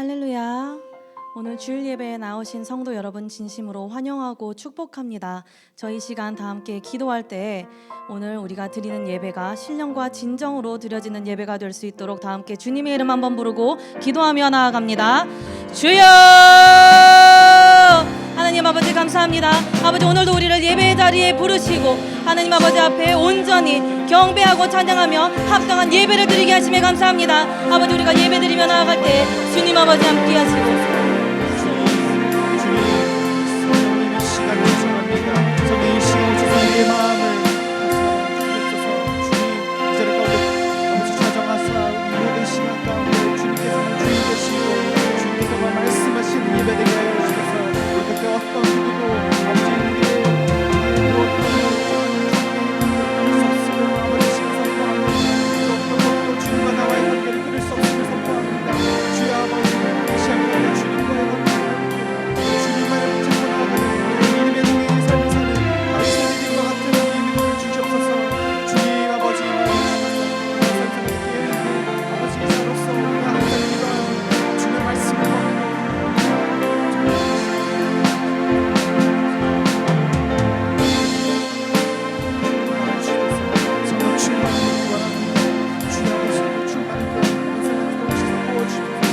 할렐루야. 오늘 주일 예배에 나오신 성도 여러분 진심으로 환영하고 축복합니다. 저희 시간 다 함께 기도할 때 오늘 우리가 드리는 예배가 신령과 진정으로 드려지는 예배가 될 수 있도록 다 함께 주님의 이름 한번 부르고 기도하며 나아갑니다. 주여! 하나님 아버지 감사합니다. 아버지 오늘도 우리를 예배의 자리에 부르시고 하나님 아버지 앞에 온전히 경배하고 찬양하며 합당한 예배를 드리게 하심에 감사합니다. 아버지 우리가 예배 드리며 나아갈 때 주님 아버지 함께 하시고 우리의 마음을 주옵소서. 주님 이 자리 가운데 아버지 찾아가사 이 모든 시간 가운데 주님께서는 주인 되시고 주님께서만 말씀하시는 예배 되게 하여 주셔서 어떻게 어떤 누구도 아버지 우리의 아버지 시간 선포합니다. 어떤 것도 주님과 나와의 관계를 끊을 수 없음을 선포합니다. 주여 아버지 다시 한번 주님과의 관계를 주님만을 붙잡고 나아가는 믿음의 동행의 삶을 사는 당신들과 같은 이 믿음을 주시옵소서. 주님 아버지 아버지 이사로서 우리가 항상 기도하여 주님의 말씀을 받고 정말 충만하게 구원합니다. 주님 아버지 충만하게 인생을 부어주시옵소서.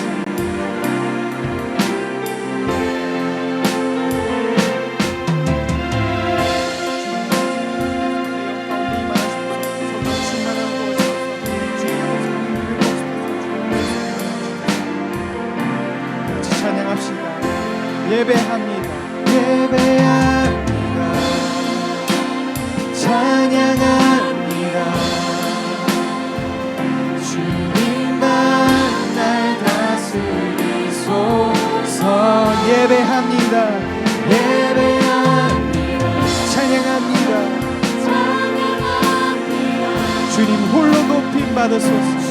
예배합니다. 예배합니다. 찬양합니다. 주님만 날 다스리소서. 예배합니다. 예배합니다. 찬양합니다. 주님 홀로 높임 받으소서.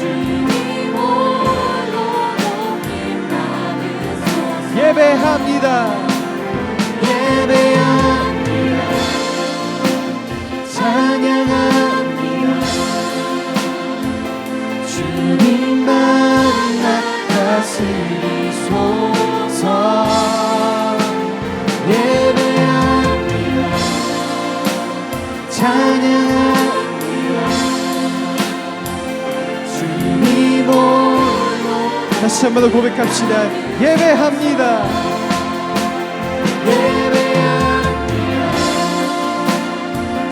예배합니다. 예배합니다. 찬양합니다. 주님만 나 다스리소서. 예배합니다. 찬양합니다. 주님 홀로. 다시 한 번 더 고백합시다. 예배합니다. 예배합니다.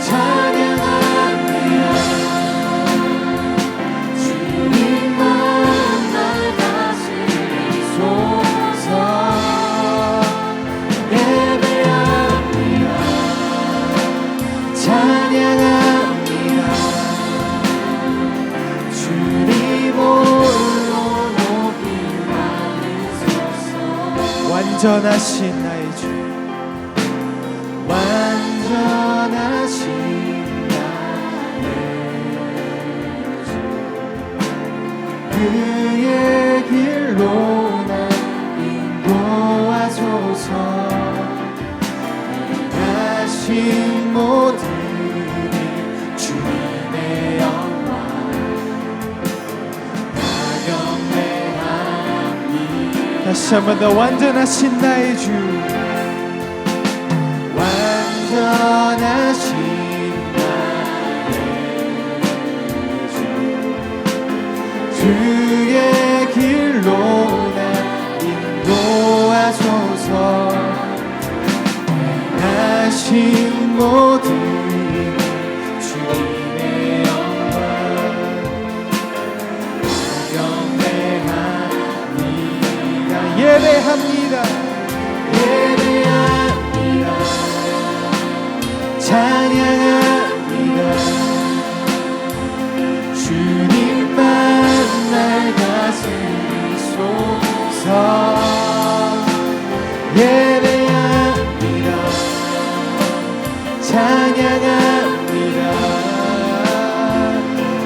찬양합니다. 주님만 날 다스리소서. 예배합니다. 찬양합니다. 주님 홀로 높임 받으소서. 완전하신 나의 주, 완전하신 나의 주, 그의 길로 날 인도하소서. 하신 모든 일 주님의 영광 경배합니다. 다시 한 번 더 완전하신 나의 주, 완전하신 나의 주, 주의 길로 날 인도하소서. 행하신 모든 일 주님의 영광 경배합니다. 예배합니다. 예배합니다. 찬양합니다. 주님만 날 다스리소서. 예배합니다. 찬양합니다.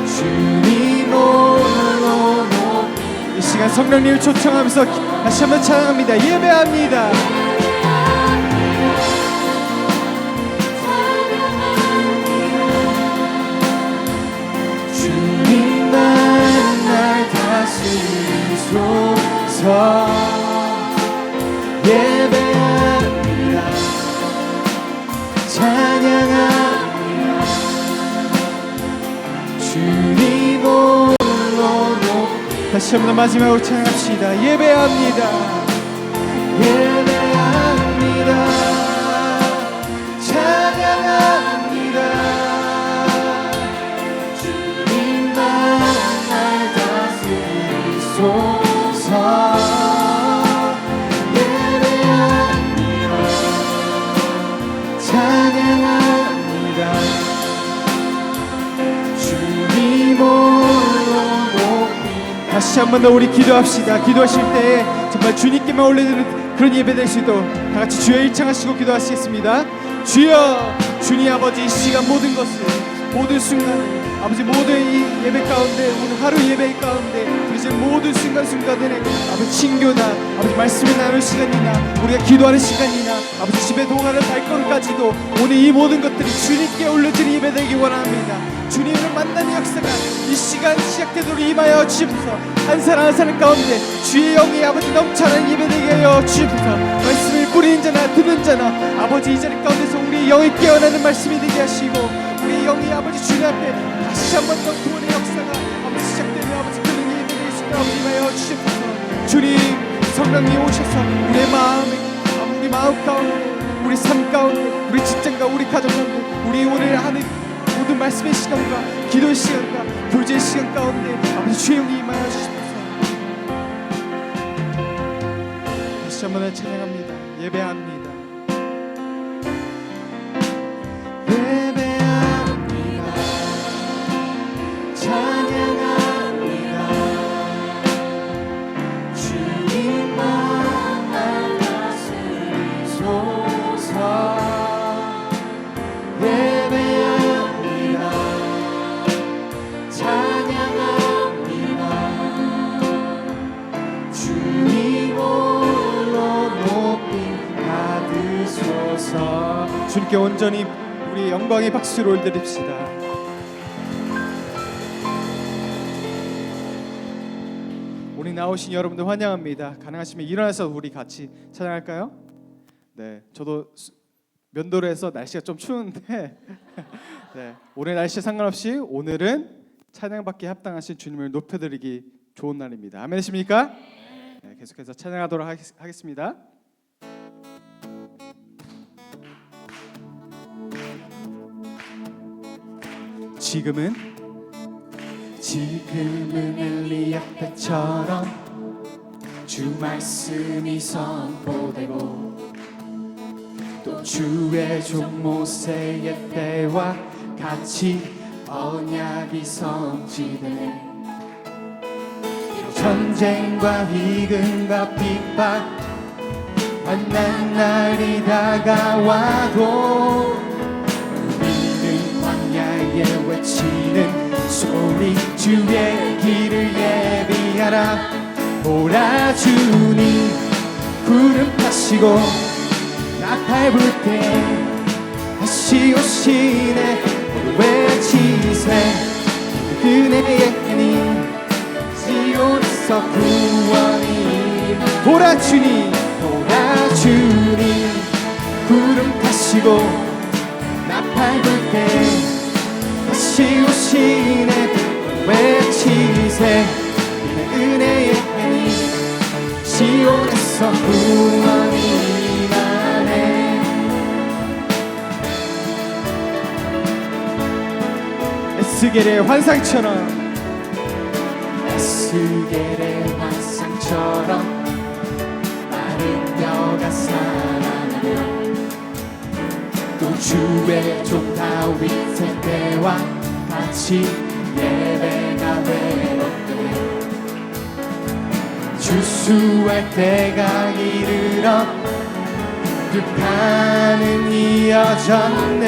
주님 홀로 높이. 이 시간 성령님을 초청하면서 다시 한번 찬양합니다. 예배합니다. 주님만 날 다스리소서. 받으소서. 예배합니다. 찬양합니다. 주님 홀로 높이. 다시 한번 마지막으로 찬양합시다. 예배합니다. 예배합니다. 찬양합니다. 주님만 날 다스리소서. 찬양합니다. 주님 홀로 높이. 다시 한 번 더 우리 기도합시다. 기도하실 때 정말 주님께만 올려드리는 그런 예배 될 수 있도록 다 같이 주여 일창하시고 기도하시겠습니다. 주여, 주님 아버지, 이 시간 모든 것을, 모든 순간을 아버지, 모든 이 예배 가운데, 오늘 하루 예배 가운데 우리 지금 모든 순간순간에 아버지 친교나 아버지 말씀을 나눌 시간이나 우리가 기도하는 시간이나 아버지 집에 동하는 발걸음까지도 오늘 이 모든 것들이 주님께 올려드린 예배 되기 원합니다. 주님을 만나는 역사가 이 시간 시작되도록 임하여 주옵소서. 한 사람 한 사람 가운데 주의 영이 아버지 넘쳐나는 예배 되게 하여 주옵소서. 말씀을 뿌리는 자나 듣는 자나 아버지 이 자리 가운데서 우리 영이 깨어나는 말씀이 되게 하시고 우리 영이 아버지 주님 앞에 다시 한번 더 구원의 역사가 아버지 시작되며 아버지 그런 예배 되게 하시고 아버지 임하여 주옵소서. 주님 성령님 오셔서 우리의 마음에 우리 마음 가운데 우리 삶 가운데 우리 직장과 우리 가정 가운데 우리 오늘 하는 모든 말씀의 시간과 기도의 시간과 교제의 시간 가운데 아버지 주의 영이 임하여 주십시오. 다시 한번 찬양합니다. 예배합니다. 예배합니다. 찬양합니다. 주님만 날 다스리소서. 예배합니다. 찬양합니다. 주님 홀로 높이 받으소서. 주님께 온전히 우리 영광의 박수를 올려드립시다. 오늘 나오신 여러분들 환영합니다. 가능하시면 일어나서 우리 같이 찬양할까요? 네, 저도 면도를 해서 날씨가 좀 추운데 네, 오늘 날씨에 상관없이 오늘은 찬양받기에 합당하신 주님을 높여드리기 좋은 날입니다. 아멘이십니까? 네, 계속해서 찬양하도록 하겠습니다. 지금은 엘리야 때처럼 주 말씀이 선포되고 또 주의 종 모세의 때와 같이 언약이 성취되네. 전쟁과 희근과 핍박 만난 날이 다가와도 우리는 광야에 외치는 소리 주의 길을 예비하라. 오라 주님 구름 타시고 나팔 불 때 다시 오시네. 외치세 그네의 힘이 시온에서 구원이. 오라 주님 오라 주님 구름 타시고 나팔 불 때 다시 오시네. 외치세 은혜의 힘이 시온에서 구원이 임하네. 에스겔의 환상처럼 에스겔의 환상처럼 마른 뼈가 살아나며 또 주의 종 다윗의 때와 같이 예배가 회복되네. 주수할 때가 이르러 득판은 이어졌네.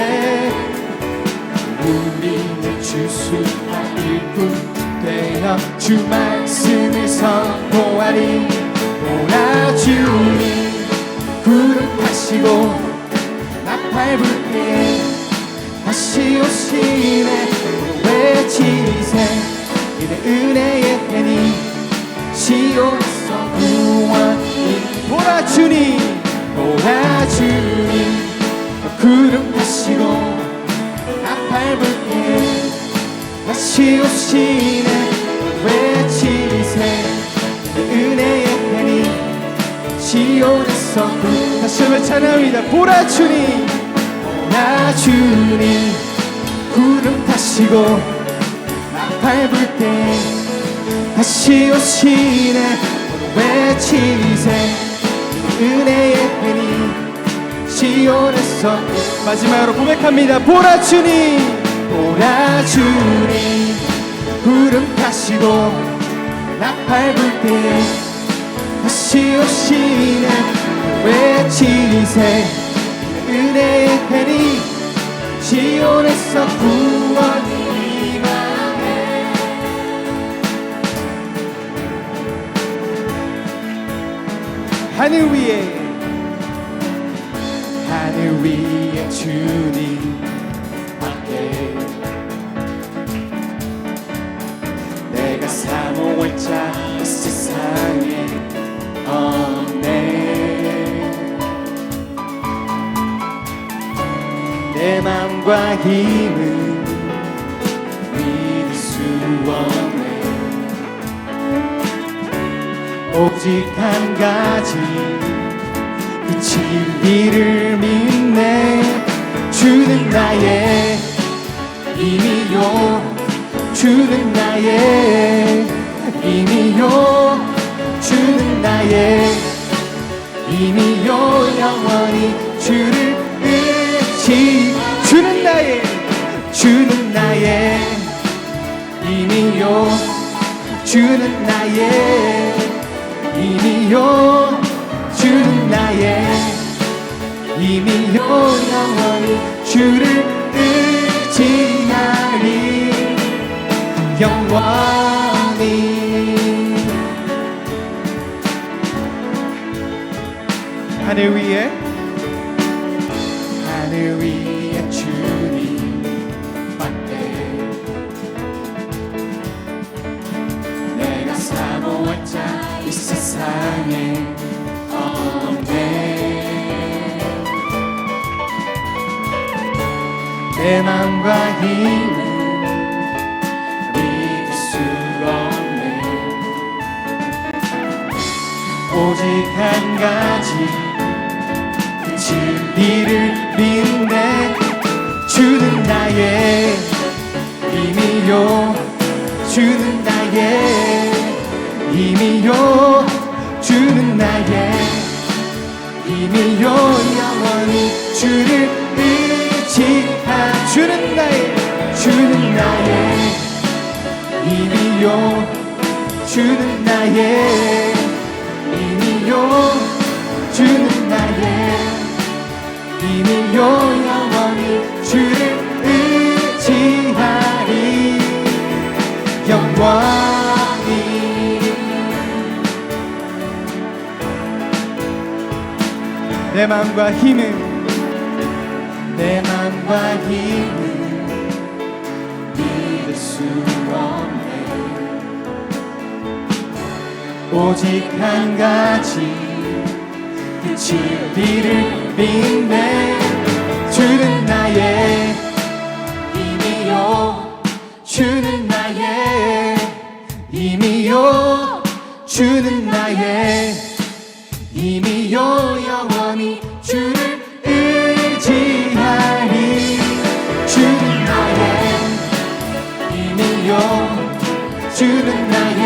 우리는 주수할 일꾼 되어 주 말씀을 선포하리. 오라 주님 구름 타시고 나팔 불 때 다시 오시네. 외치세 이내 은혜의 해니 시온에서 주님 구름 타시고 나팔불 때 다시 오시네 외치세 은혜의 해니 시온에서 다시 한번 찬양합니다. 보라 주님 보라 주님 구름 타시고 나팔불 때 다시 오시네 외치세 은혜의 해니 시온에서 마지막으로 고백합니다. 보라 주님 보라 주님 구름 타시고 나팔불 때 다시 오시네 외치세 은혜의 해니 시온에서 구원이 임하네. 하늘 위에 주님 밖에 내가 사모할 자 이 세상에 없네. 내 맘과 힘은 믿을 수 없네. 오직 한 가지 그 진리를 믿네. 주는 나의 힘이요 주는 나의 힘이요 주는 나의 힘이요 영원히 주를 의지 주는 나의 힘이요 주는 나의 힘이요 주는 나의 힘이요 영원히 주를 의지하리 영원히. 하늘 위에 주님 밖에 내가 사모할 자 이 세상에 없네. 내 맘과 힘은 믿을 수 없네. 오직 한 가지 그 진리를 믿네. 주는 나의 힘이요 주는 나의 힘이요 주는 나의 힘이요 영원히 주를 의지하 주는 나의 힘이요 주는 나의 힘이요 주는 나의 힘이요 영원히 주를 의지하리 영원히. 내 맘과 힘은 믿을 수 없네. 오직 한 가지 그 진리를 믿네. 주는 나의 힘이요 주는 나의 힘이요 주는 나의 힘이요 영원히 주를 의지하리. 주는 나의 힘이요 주는 나의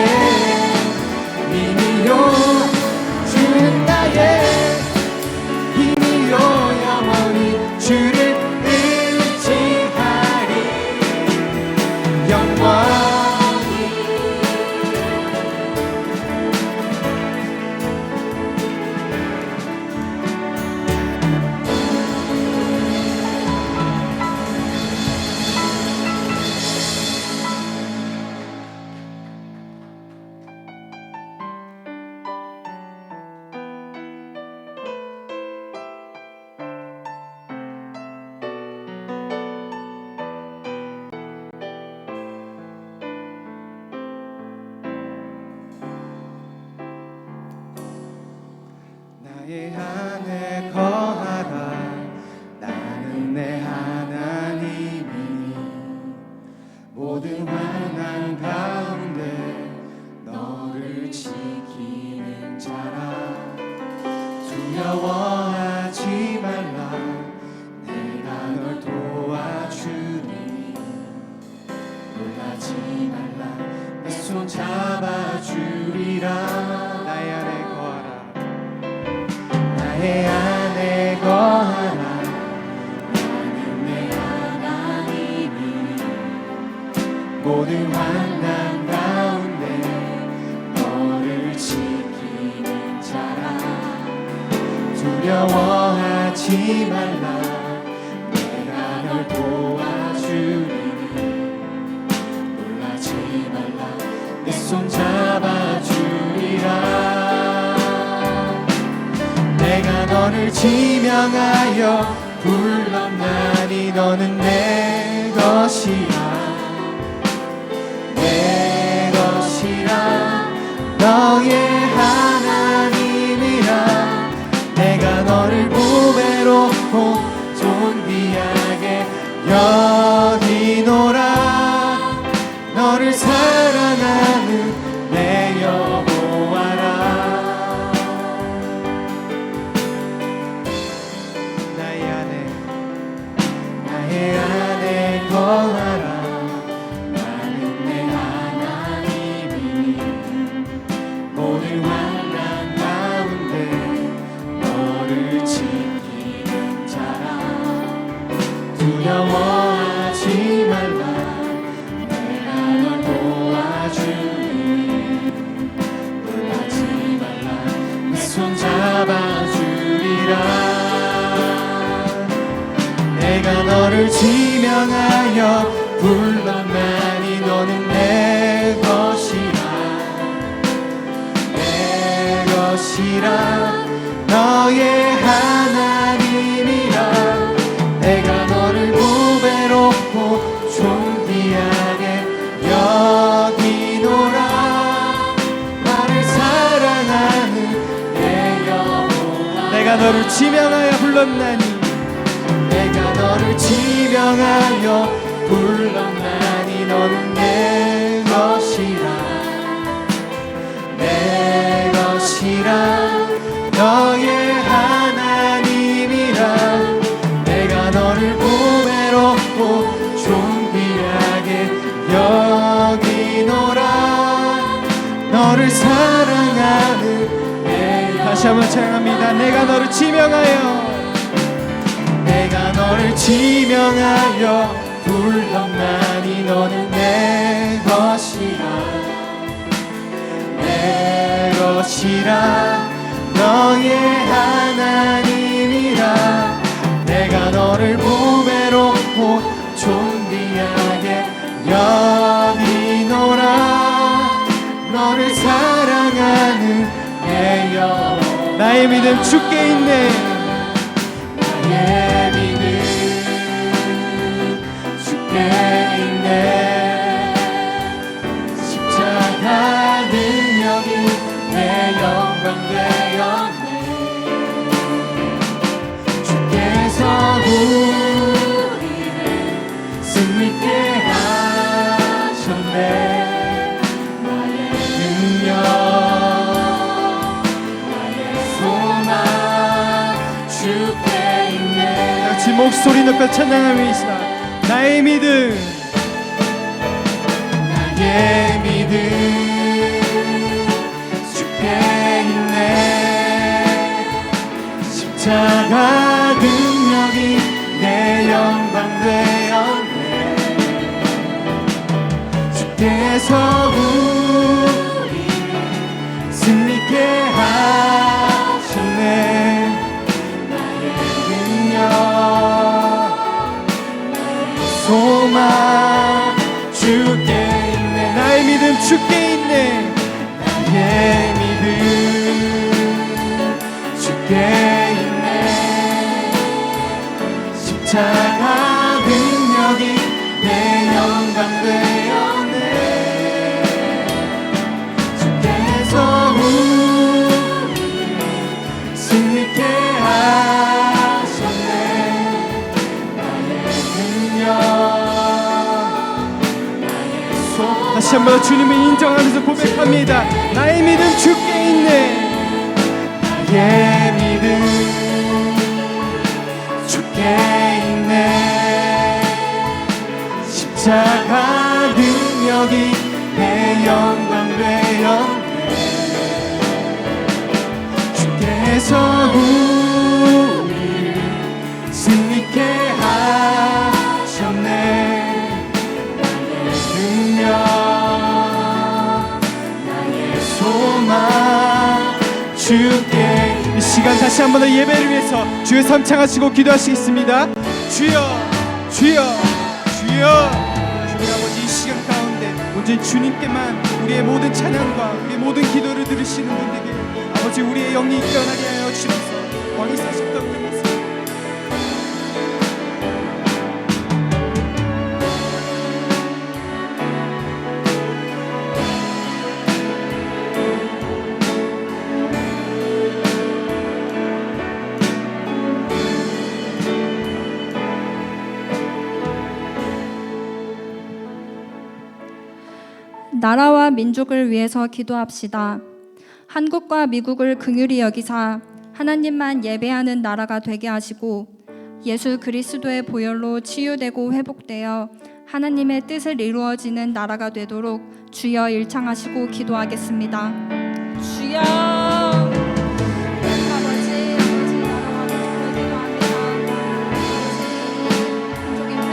힘이요 주는 나의 힘이요 영원히 주를 의지하리 영원히. 모든 환난 가운데 너를 지키는 자라. 두려워하지 말라. 내가 널 도와주리니 놀라지 말라. 내 손 잡아주리라. 내가 너를 지명하여 불렀나니 너는 내 것이라. 내 것이라. 너의 하나님이라. 내가 너를 보배롭고 존귀하게 여기노라. 너를 사랑하는 내 여호와라. 나의 안에 거하라. 나는 내 하나님이니 모든 환난 가운데 너를 지키는 자라. 두려워하지 말라. 내가 널 도와주리니 놀라지 말라. 내 손 잡아주리라. 내가 너를 지명하여 불렀나니 너는 내 것이라. 내 것이라. 너의 하나님이라. 내가 너를 보배롭고 존귀하게 여기노라. 나를 사랑하는 내 여호와. 내가 너를 지명하여 불렀나니 내가 너를 지명하여 불렀나니 너는 내 것이라. 내 것이라. 너의 하나님이라. 내가 너를 보배롭고 존귀하게 여기노라. 너를 사랑하는 내 다시 한번 찬양합니다. 내가 너를 지명하여 내가 너를 지명하여 불렀나니 너는 내 것이라. 내 것이라. 너의 하나님이라. 내가 너를 보배롭고 존귀하게 여기노라. 너를 사랑하는 내 여호와. 나의 믿음 주께 있네. 나의 믿음 주께 있네. 십자가 능력이 내 영광 되었네. 주께서 우리를 승리케 하셨네. 나의 능력 나의 소망 주께 있네. 같이 목소리 높여 찬양하면서 나의 믿음 나의 믿음 주께 있네. 십자가 능력이 내 영광 되었네. 주께서 우리를 승리케 하셨네. 나의 능력 소망 주께 있네. 나의 믿음 주께 있네. 나의 믿음 주께 있네. 십자가 능력이 내 영광 되었네. 주께서 우리를 승리케 하셨네. 나의 능력 다시 한번 주님을 인정하면서 고백합니다. 나의 믿음 주께 있네. 나의 믿음 주께 있네. 십자가 능력이 내 영광 되었네. 주께서 우리를 승리케 하셨네. 나의 능력 위해서 주여 삼창하시고 기도하시겠습니다. 주여 주여 주여. 주님 아버지, 이 시간 가운데 온전히 주님께만 우리의 모든 찬양과 우리의 모든 기도를 들으시는 분들에게 아버지 우리의 영이 깨어나게 하여 주셔서 왕이 사셨던 그 모습 나라와 민족을 위해서 기도합시다. 한국과 미국을 긍휼히 여기사 하나님만 예배하는 나라가 되게 하시고 예수 그리스도의 보혈로 치유되고 회복되어 하나님의 뜻을 이루어지는 나라가 되도록 주여 일창하시고 기도하겠습니다. 주여 아버지 나라와 민족을 기도합니다. 민족의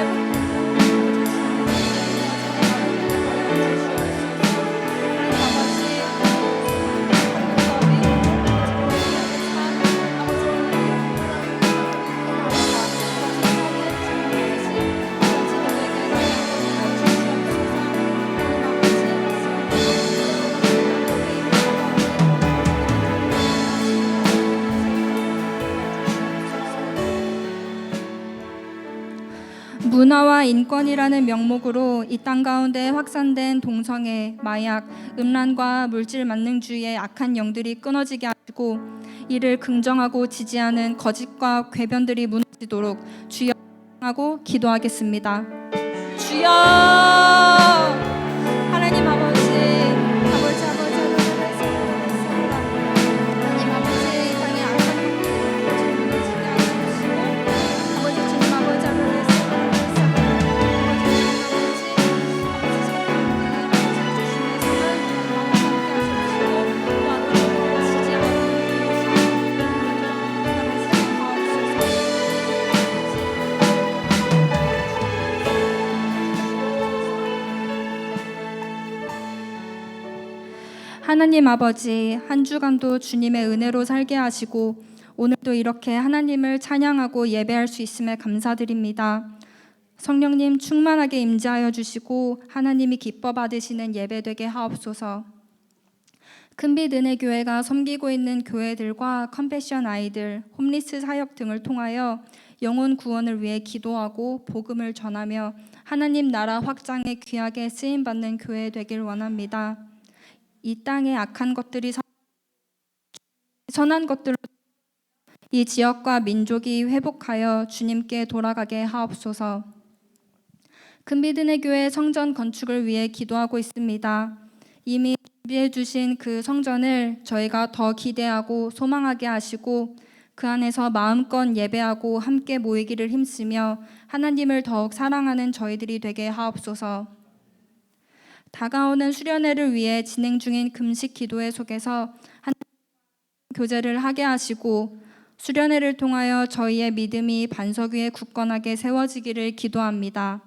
문화와 인권이라는 명목으로 이 땅 가운데 확산된 동성애, 마약, 음란과 물질 만능주의의 악한 영들이 끊어지게 하시고 이를 긍정하고 지지하는 거짓과 궤변들이 무너지도록 주여 하고 기도하겠습니다. 주여 하나님 아버지 하나님 아버지, 한 주간도 주님의 은혜로 살게 하시고 오늘도 이렇게 하나님을 찬양하고 예배할 수 있음에 감사드립니다. 성령님 충만하게 임재하여 주시고 하나님이 기뻐 받으시는 예배 되게 하옵소서. 큰빛 은혜교회가 섬기고 있는 교회들과 컴패션 아이들, 홈리스 사역 등을 통하여 영혼 구원을 위해 기도하고 복음을 전하며 하나님 나라 확장에 귀하게 쓰임받는 교회 되길 원합니다. 이 땅의 악한 것들이 선한 것들로 이 지역과 민족이 회복하여 주님께 돌아가게 하옵소서. 금빛은혜 교회 성전 건축을 위해 기도하고 있습니다. 이미 준비해 주신 그 성전을 저희가 더 기대하고 소망하게 하시고 그 안에서 마음껏 예배하고 함께 모이기를 힘쓰며 하나님을 더욱 사랑하는 저희들이 되게 하옵소서. 다가오는 수련회를 위해 진행 중인 금식 기도회 속에서 하나님 교제를 하게 하시고 수련회를 통하여 저희의 믿음이 반석 위에 굳건하게 세워지기를 기도합니다.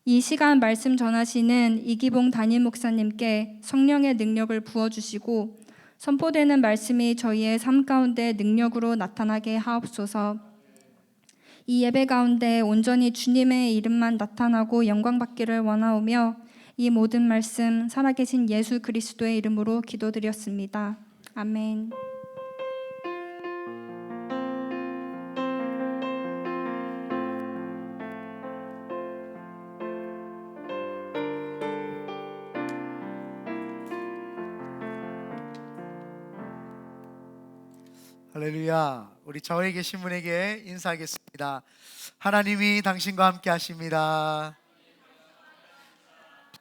이 시간 말씀 전하시는 이기봉 담임 목사님께 성령의 능력을 부어주시고 선포되는 말씀이 저희의 삶 가운데 능력으로 나타나게 하옵소서. 이 예배 가운데 온전히 주님의 이름만 나타나고 영광받기를 원하오며 이 모든 말씀 살아계신 예수 그리스도의 이름으로 기도드렸습니다. 아멘. 할렐루야. 우리 좌우에 계신 분에게 인사하겠습니다. 하나님이 당신과 함께 하십니다.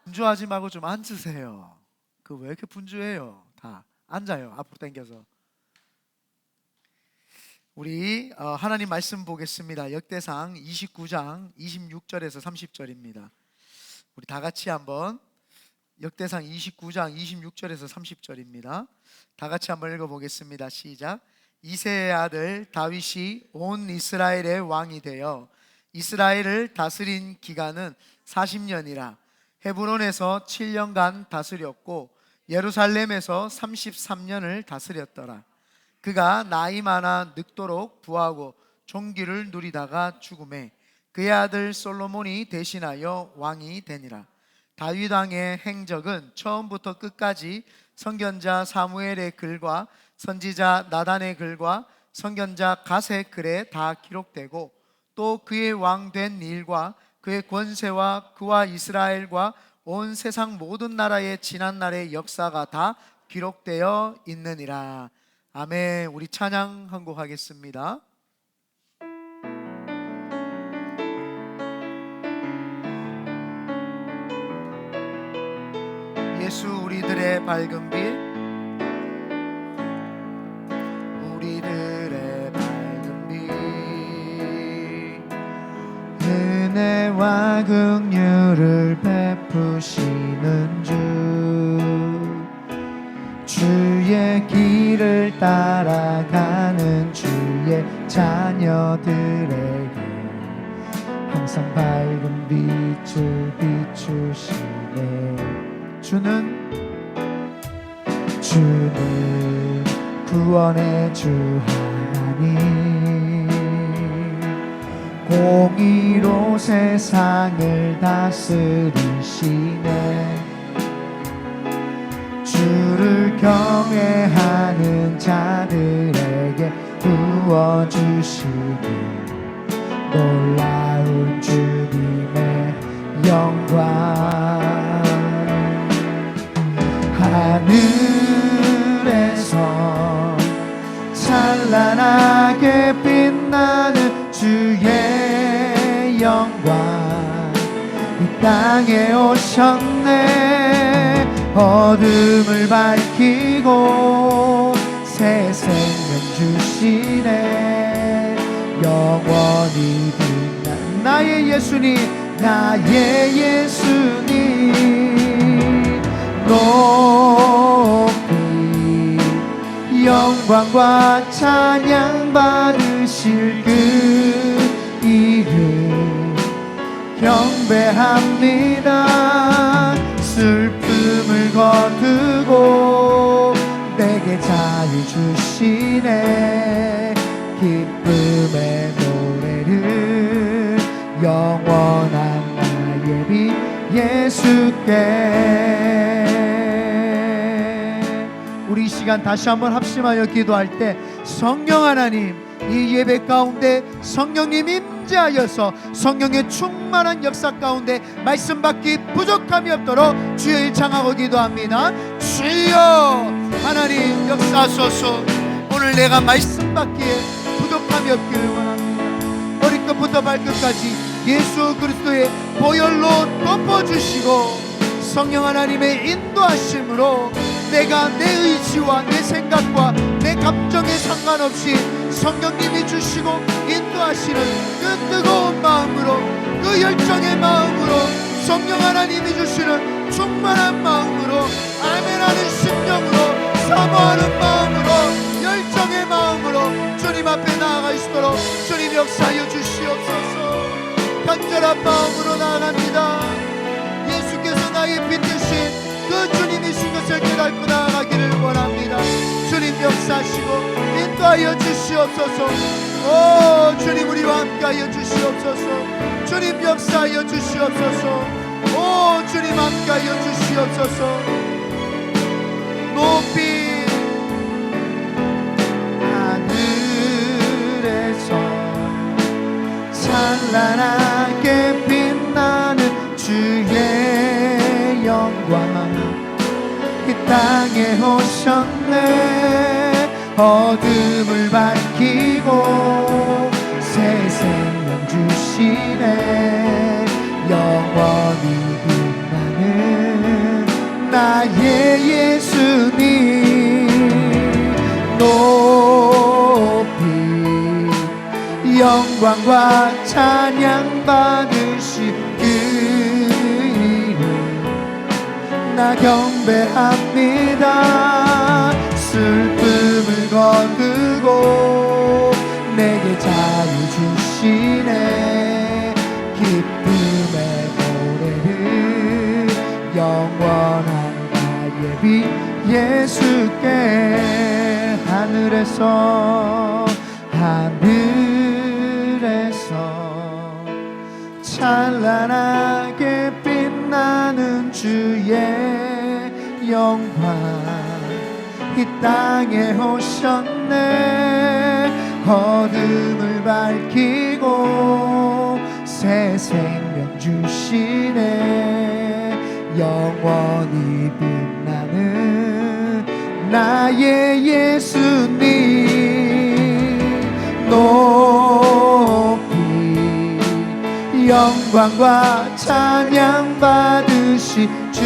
분주하지 말고 좀 앉으세요. 그 왜 이렇게 분주해요? 다 앉아요. 앞으로 당겨서. 우리 하나님 말씀 보겠습니다. 역대상 29장 26절에서 30절입니다. 우리 다 같이 한번 역대상 29장 26절에서 30절입니다. 다 같이 한번 읽어보겠습니다. 시작. 이새의 아들 다윗이 온 이스라엘의 왕이 되어 이스라엘을 다스린 기간은 40년이라. 헤브론에서 7년간 다스렸고 예루살렘에서 33년을 다스렸더라. 그가 나이 많아 늙도록 부하고 존귀를 누리다가 죽음에 그의 아들 솔로몬이 대신하여 왕이 되니라. 다윗 왕의 행적은 처음부터 끝까지 선견자 사무엘의 글과 선지자 나단의 글과 선견자 갓의 글에 다 기록되고, 또 그의 왕 된 일과 그의 권세와 그와 이스라엘과 온 세상 모든 나라의 지난 날의 역사가 다 기록되어 있느니라. 아멘. 우리 찬양 한 곡 하겠습니다. 예수 우리들의 밝은 빛, 우리들의 밝은 빛, 은혜와 긍휼을 베푸시는 주의 길을 따라가는 주의 자녀들에게 항상 밝은 빛을 비추시네. 주는 구원의 주 하나님, 공의로 세상을 다스리시네. 주를 경외하는 자들에게 부어주시니 놀라운 주님의 영광. 하늘에서 찬란하게 빛나는 주의 영광 이 땅에 오셨네. 어둠을 밝히고 새 생명 주시네. 영원히 빛난 나의 예수님, 나의 예수님, 높이 영광과 찬양 받으실 그 이름 경배합니다. 슬픔을 거두고 내게 자유 주시네. 기쁨의 노래를 영원한 나의 빛 예수께. 우리 이 시간 다시 한번 합심하여 기도할 때 성령 하나님, 이 예배 가운데 성령님 임재하여서 성령의 충만한 역사 가운데 말씀 받기 부족함이 없도록 주여 일창하고 기도합니다. 주여 하나님 역사하소서. 오늘 내가 말씀 받기에 부족함이 없기를 원합니다. 머리끝부터 발끝까지 예수 그리스도의 보혈로 덮어주시고 성령 하나님의 인도하심으로 내가 내 의지와 내 생각과 내 감정에 상관없이 성령님이 주시고 인도하시는 그 뜨거운 마음으로, 그 열정의 마음으로, 성령 하나님이 주시는 충만한 마음으로, 아멘하는 심령으로, 사모하는 마음으로, 열정의 마음으로 주님 앞에 나아가 있도록 주님 역사하여 주시옵소서. 간절한 마음으로 나아갑니다. 예수께서 나의 빛 되신 그 주님이신 것을 깨닫고 나아가기를 원합니다. 주님 역사하시고 인도하여 주시옵소서. 오 주님 우리와 함께하여 주시옵소서. 주님 역사하여 주시옵소서. 오 주님 함께하여 주시옵소서. 높이 하늘에서 찬란하게 빛나는 주의 영광 이 땅에 오셨네. 어둠을 밝히고 새 생명 주시네. 영원히 빛나는 나의 예수님, 높이 영광과 찬양 받으시 그 이름 나 경배합니다. 슬픔을 거두고 내게 자유 주시네. 기쁨의 노래를 영원한 나의 빛 예수께. 하늘에서 찬란하게 빛나는 주의 영광 이 땅에 오셨네. 어둠을 밝히고 새 생명 주시네. 영원히 빛나는 나의 예수님 높이 영광과 찬양 받으시 주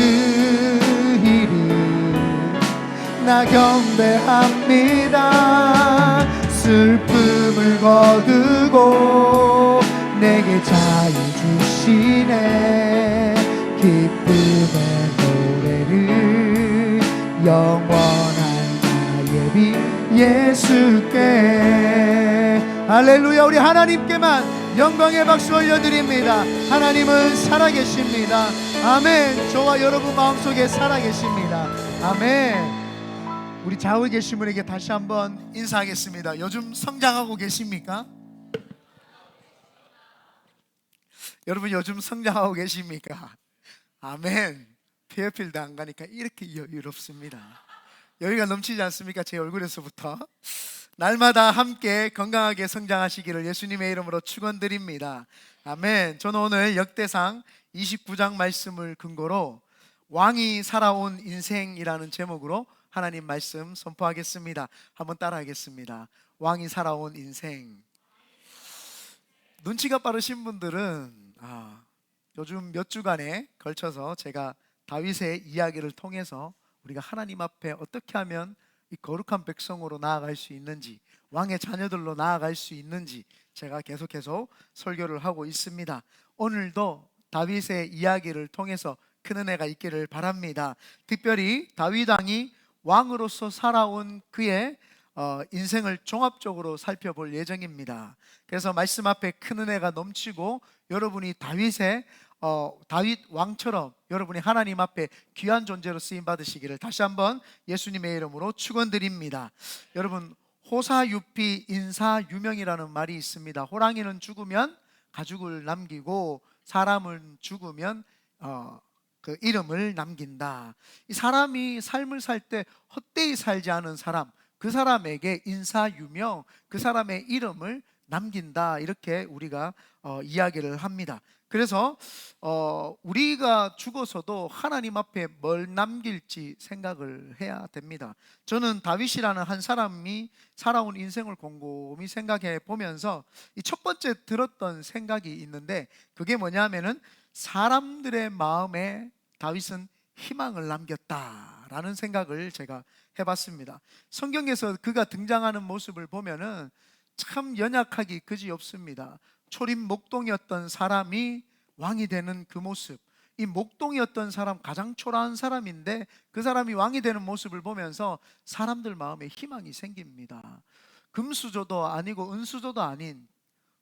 이름 나 경배합니다. 슬픔을 거두고 내게 자유 주시네. 기쁨의 노래를 영원한 나의 빛 예수께. 할렐루야. 우리 하나님께만 영광의 박수 올려드립니다. 하나님은 살아계십니다. 아멘. 저와 여러분 마음속에 살아계십니다. 아멘. 우리 좌우에 계신 분에게 다시 한번 인사하겠습니다. 요즘 성장하고 계십니까? 여러분 요즘 성장하고 계십니까? 아멘. 페어필드 안 가니까 이렇게 여유롭습니다. 여유가 넘치지 않습니까? 제 얼굴에서부터. 날마다 함께 건강하게 성장하시기를 예수님의 이름으로 축원드립니다. 아멘. 저는 오늘 역대상 29장 말씀을 근거로 왕이 살아온 인생이라는 제목으로 하나님 말씀 선포하겠습니다. 한번 따라하겠습니다. 왕이 살아온 인생. 눈치가 빠르신 분들은 요즘 몇 주간에 걸쳐서 제가 다윗의 이야기를 통해서 우리가 하나님 앞에 어떻게 하면 이 거룩한 백성으로 나아갈 수 있는지, 왕의 자녀들로 나아갈 수 있는지 제가 계속해서 설교를 하고 있습니다. 오늘도 다윗의 이야기를 통해서 큰 은혜가 있기를 바랍니다. 특별히 다윗 왕이 왕으로서 살아온 그의 인생을 종합적으로 살펴볼 예정입니다. 그래서 말씀 앞에 큰 은혜가 넘치고 여러분이 다윗 왕처럼 여러분이 하나님 앞에 귀한 존재로 쓰임 받으시기를 다시 한번 예수님의 이름으로 축원드립니다. 여러분, 호사유피 인사유명이라는 말이 있습니다. 호랑이는 죽으면 가죽을 남기고 사람은 죽으면 그 이름을 남긴다. 이 사람이 삶을 살 때 헛되이 살지 않은 사람, 그 사람에게 인사유명, 그 사람의 이름을 남긴다. 이렇게 우리가 이야기를 합니다. 그래서 우리가 죽어서도 하나님 앞에 뭘 남길지 생각을 해야 됩니다. 저는 다윗이라는 한 사람이 살아온 인생을 곰곰이 생각해 보면서 이 첫 번째 들었던 생각이 있는데, 그게 뭐냐면은 사람들의 마음에 다윗은 희망을 남겼다라는 생각을 제가 해봤습니다. 성경에서 그가 등장하는 모습을 보면은 참 연약하기 그지없습니다. 초림 목동이었던 사람이 왕이 되는 그 모습, 이 목동이었던 사람, 가장 초라한 사람인데 그 사람이 왕이 되는 모습을 보면서 사람들 마음에 희망이 생깁니다. 금수저도 아니고 은수저도 아닌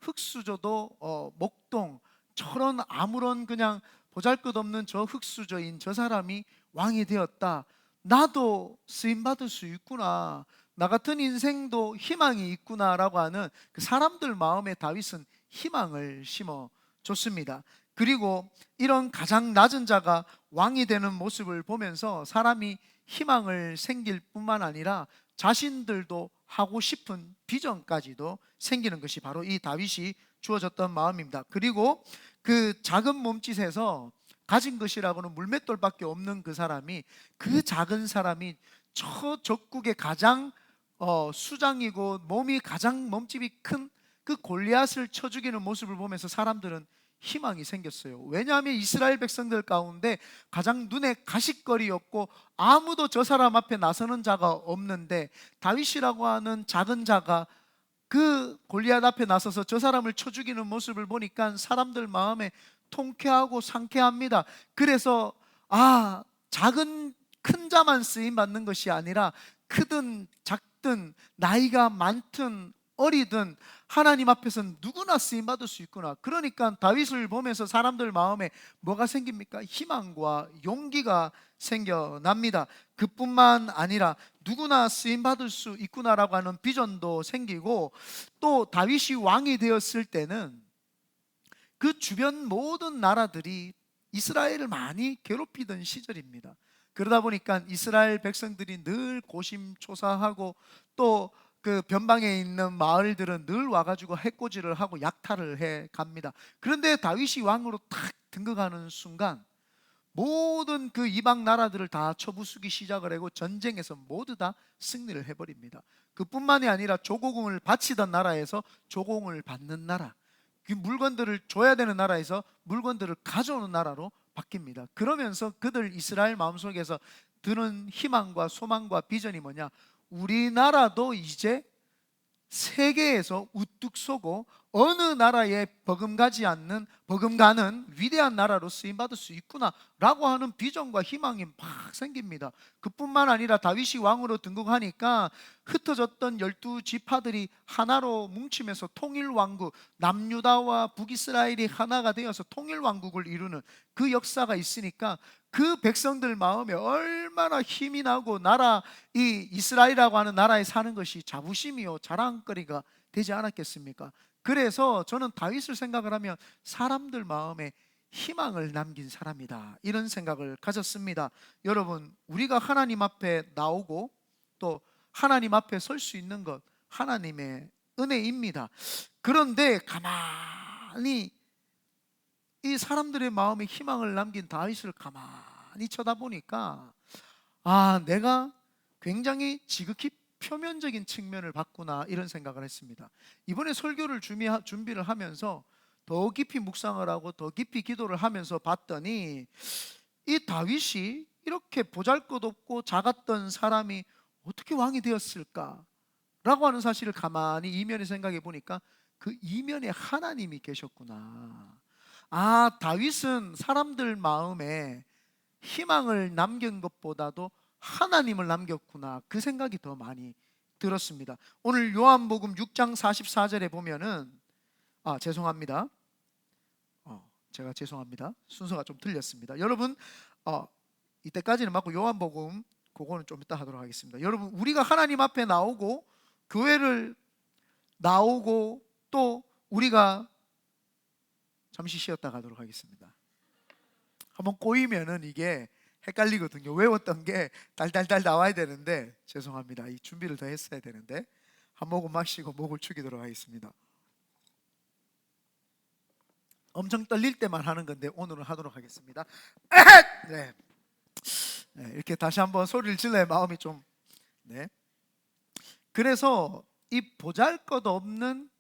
흙수저도 목동, 저런 아무런 그냥 보잘것없는 저 흙수저인 저 사람이 왕이 되었다. 나도 쓰임받을 수 있구나, 나 같은 인생도 희망이 있구나라고 하는 그 사람들 마음에 다윗은 희망을 심어줬습니다. 그리고 이런 가장 낮은 자가 왕이 되는 모습을 보면서 사람이 희망을 생길 뿐만 아니라 자신들도 하고 싶은 비전까지도 생기는 것이 바로 이 다윗이 주어졌던 마음입니다. 그리고 그 작은 몸짓에서 가진 것이라고는 물맷돌밖에 없는 그 사람이, 그 작은 사람이 저 적국의 가장 수장이고 몸이 가장 몸집이 큰 그 골리앗을 쳐 죽이는 모습을 보면서 사람들은 희망이 생겼어요. 왜냐하면 이스라엘 백성들 가운데 가장 눈에 가시거리였고 아무도 저 사람 앞에 나서는 자가 없는데 다윗이라고 하는 작은 자가 그 골리앗 앞에 나서서 저 사람을 쳐 죽이는 모습을 보니까 사람들 마음에 통쾌하고 상쾌합니다. 그래서 작은 큰 자만 쓰임 받는 것이 아니라 크든 작든 나이가 많든 어리든 하나님 앞에서 누구나 쓰임 받을 수 있구나. 그러니까 다윗을 보면서 사람들 마음에 뭐가 생깁니까? 희망과 용기가 생겨납니다. 그뿐만 아니라 누구나 쓰임 받을 수 있구나라고 하는 비전도 생기고, 또 다윗이 왕이 되었을 때는 그 주변 모든 나라들이 이스라엘을 많이 괴롭히던 시절입니다. 그러다 보니까 이스라엘 백성들이 늘 고심초사하고, 또 그 변방에 있는 마을들은 늘 와가지고 해코지를 하고 약탈을 해 갑니다. 그런데 다윗이 왕으로 탁 등극하는 순간 모든 그 이방 나라들을 다 쳐부수기 시작을 하고 전쟁에서 모두 다 승리를 해버립니다. 그뿐만이 아니라 조공을 바치던 나라에서 조공을 받는 나라, 그 물건들을 줘야 되는 나라에서 물건들을 가져오는 나라로 바뀝니다. 그러면서 그들 이스라엘 마음속에서 드는 희망과 소망과 비전이 뭐냐? 우리나라도 이제 세계에서 우뚝 서고 어느 나라에 버금가는 위대한 나라로 쓰임받을 수 있구나라고 하는 비전과 희망이 막 생깁니다. 그뿐만 아니라 다윗이 왕으로 등극하니까 흩어졌던 12지파들이 하나로 뭉치면서 통일왕국, 남유다와 북이스라엘이 하나가 되어서 통일왕국을 이루는 그 역사가 있으니까 그 백성들 마음에 얼마나 힘이 나고, 이 이스라엘이라고 하는 나라에 사는 것이 자부심이요 자랑거리가 되지 않았겠습니까? 그래서 저는 다윗을 생각을 하면 사람들 마음에 희망을 남긴 사람이다, 이런 생각을 가졌습니다. 여러분, 우리가 하나님 앞에 나오고 또 하나님 앞에 설 수 있는 것 하나님의 은혜입니다. 그런데 가만히 이 사람들의 마음에 희망을 남긴 다윗을 가만히 쳐다보니까, 내가 굉장히 지극히 표면적인 측면을 봤구나, 이런 생각을 했습니다. 이번에 설교를 준비를 하면서 더 깊이 묵상을 하고 더 깊이 기도를 하면서 봤더니, 이 다윗이 이렇게 보잘것없고 작았던 사람이 어떻게 왕이 되었을까 라고 하는 사실을 가만히 이면에 생각해 보니까 그 이면에 하나님이 계셨구나. 다윗은 사람들 마음에 희망을 남긴 것보다도 하나님을 남겼구나, 그 생각이 더 많이 들었습니다. 오늘 요한복음 6장 44절에 보면은 죄송합니다. 죄송합니다. 순서가 좀 틀렸습니다. 여러분, 이때까지는 맞고 요한복음 그거는 좀 이따 하도록 하겠습니다. 여러분, 우리가 하나님 앞에 나오고 교회를 나오고 또 우리가 잠시 쉬었다 가도록 하겠습니다. 한번 꼬이면은 이게 헷갈리거든요. 외웠던 게 달달달 나와야 되는데, 죄송합니다. 이 준비를 더 했어야 되는데, 한 모금 마시고 목을 축이도록 하겠습니다. 엄청 떨릴 때만 하는 건데 오늘은 하도록 하겠습니다. 네. 이렇게 다시 한번 소리를 질러야 마음이 좀. 그래서 이 보잘것없는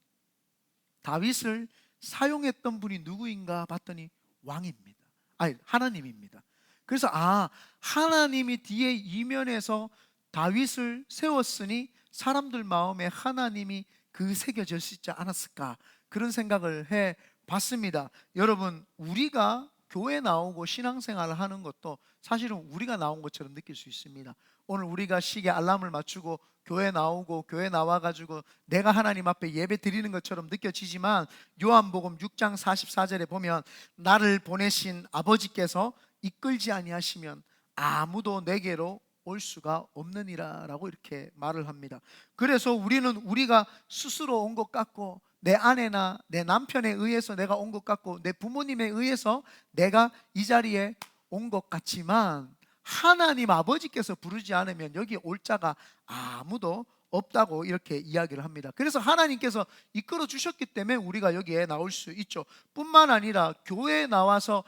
다윗을 사용했던 분이 누구인가 봤더니 왕입니다. 하나님입니다. 그래서 하나님이 뒤에 이면에서 다윗을 세웠으니 사람들 마음에 하나님이 새겨져 있지 않았을까, 그런 생각을 해 봤습니다. 여러분, 우리가 교회 나오고 신앙생활을 하는 것도 사실은 우리가 나온 것처럼 느낄 수 있습니다. 오늘 우리가 시계 알람을 맞추고 교회 나오고 교회 나와가지고 내가 하나님 앞에 예배 드리는 것처럼 느껴지지만, 요한복음 6장 44절에 보면 나를 보내신 아버지께서 이끌지 아니하시면 아무도 내게로 올 수가 없느니라 라고 이렇게 말을 합니다. 그래서 우리가 스스로 온 것 같고, 내 아내나 내 남편에 의해서 내가 온 것 같고, 내 부모님에 의해서 내가 이 자리에 온 것 같지만, 하나님 아버지께서 부르지 않으면 여기 올 자가 아무도 없다고 이렇게 이야기를 합니다. 그래서 하나님께서 이끌어 주셨기 때문에 우리가 여기에 나올 수 있죠. 뿐만 아니라 교회에 나와서,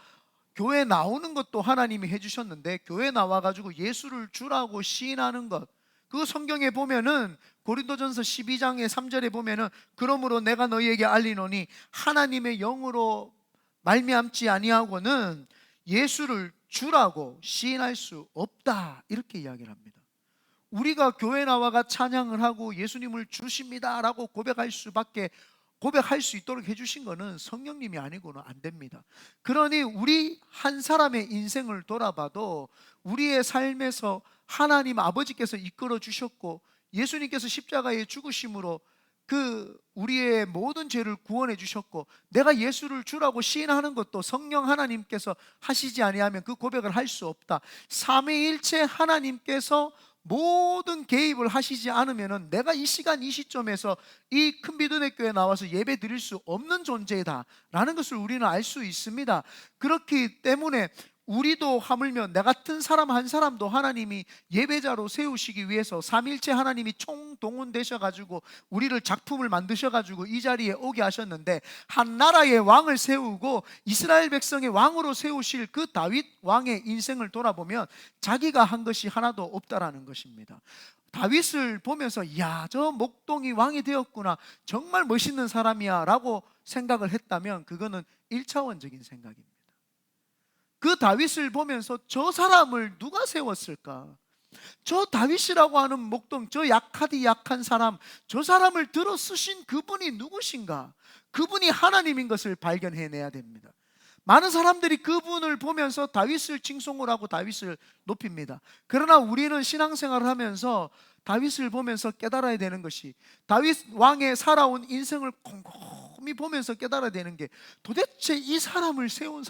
교회 나오는 것도 하나님이 해주셨는데, 교회 나와가지고 예수를 주라고 시인하는 것, 그 성경에 보면은 고린도전서 12장의 3절에 보면은 그러므로 내가 너희에게 알리노니 하나님의 영으로 말미암지 아니하고는 예수를 주라고 시인할 수 없다, 이렇게 이야기를 합니다. 우리가 교회 나와가 찬양을 하고 예수님을 주십니다 라고 고백할 수 있도록 해주신 것은 성령님이 아니고는 안 됩니다. 그러니 우리 한 사람의 인생을 돌아봐도 우리의 삶에서 하나님 아버지께서 이끌어 주셨고, 예수님께서 십자가의 죽으심으로 우리의 모든 죄를 구원해 주셨고, 내가 예수를 주라고 시인하는 것도 성령 하나님께서 하시지 아니하면 그 고백을 할 수 없다. 삼위일체 하나님께서 모든 개입을 하시지 않으면 내가 이 시간 이 시점에서 이 큰비드네 교회에 나와서 예배 드릴 수 없는 존재다 라는 것을 우리는 알 수 있습니다. 그렇기 때문에 우리도 하물며 내 같은 사람 한 사람도 하나님이 예배자로 세우시기 위해서 삼일체 하나님이 총동원되셔가지고 우리를 작품을 만드셔가지고 이 자리에 오게 하셨는데, 한 나라의 왕을 세우고 이스라엘 백성의 왕으로 세우실 그 다윗 왕의 인생을 돌아보면 자기가 한 것이 하나도 없다라는 것입니다. 다윗을 보면서 야, 저 목동이 왕이 되었구나, 정말 멋있는 사람이야 라고 생각을 했다면 그거는 1차원적인 생각입니다. 그 다윗을 보면서 저 사람을 누가 세웠을까? 저 다윗이라고 하는 목동, 저 약하디 약한 사람, 저 사람을 들어 쓰신 그분이 누구신가? 그분이 하나님인 것을 발견해내야 됩니다. 많은 사람들이 그분을 보면서 다윗을 칭송을 하고 다윗을 높입니다. 그러나 우리는 신앙생활을 하면서 다윗을 보면서 깨달아야 되는 것이, 다윗 왕의 살아온 인생을 곰곰이 보면서 깨달아야 되는 게, 도대체 이 사람을 세운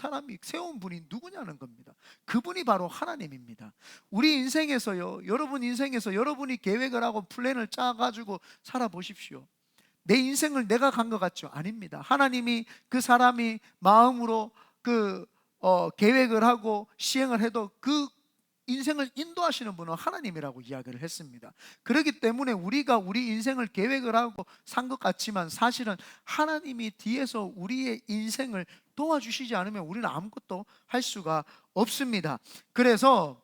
분이 누구냐는 겁니다. 그분이 바로 하나님입니다. 우리 인생에서요, 여러분 인생에서 여러분이 계획을 하고 플랜을 짜가지고 살아보십시오. 내 인생을 내가 간 것 같죠? 아닙니다. 하나님이 그 사람이 마음으로 계획을 하고 시행을 해도 그 인생을 인도하시는 분은 하나님이라고 이야기를 했습니다. 그렇기 때문에 우리가 우리 인생을 계획을 하고 산 것 같지만 사실은 하나님이 뒤에서 우리의 인생을 도와주시지 않으면 우리는 아무것도 할 수가 없습니다. 그래서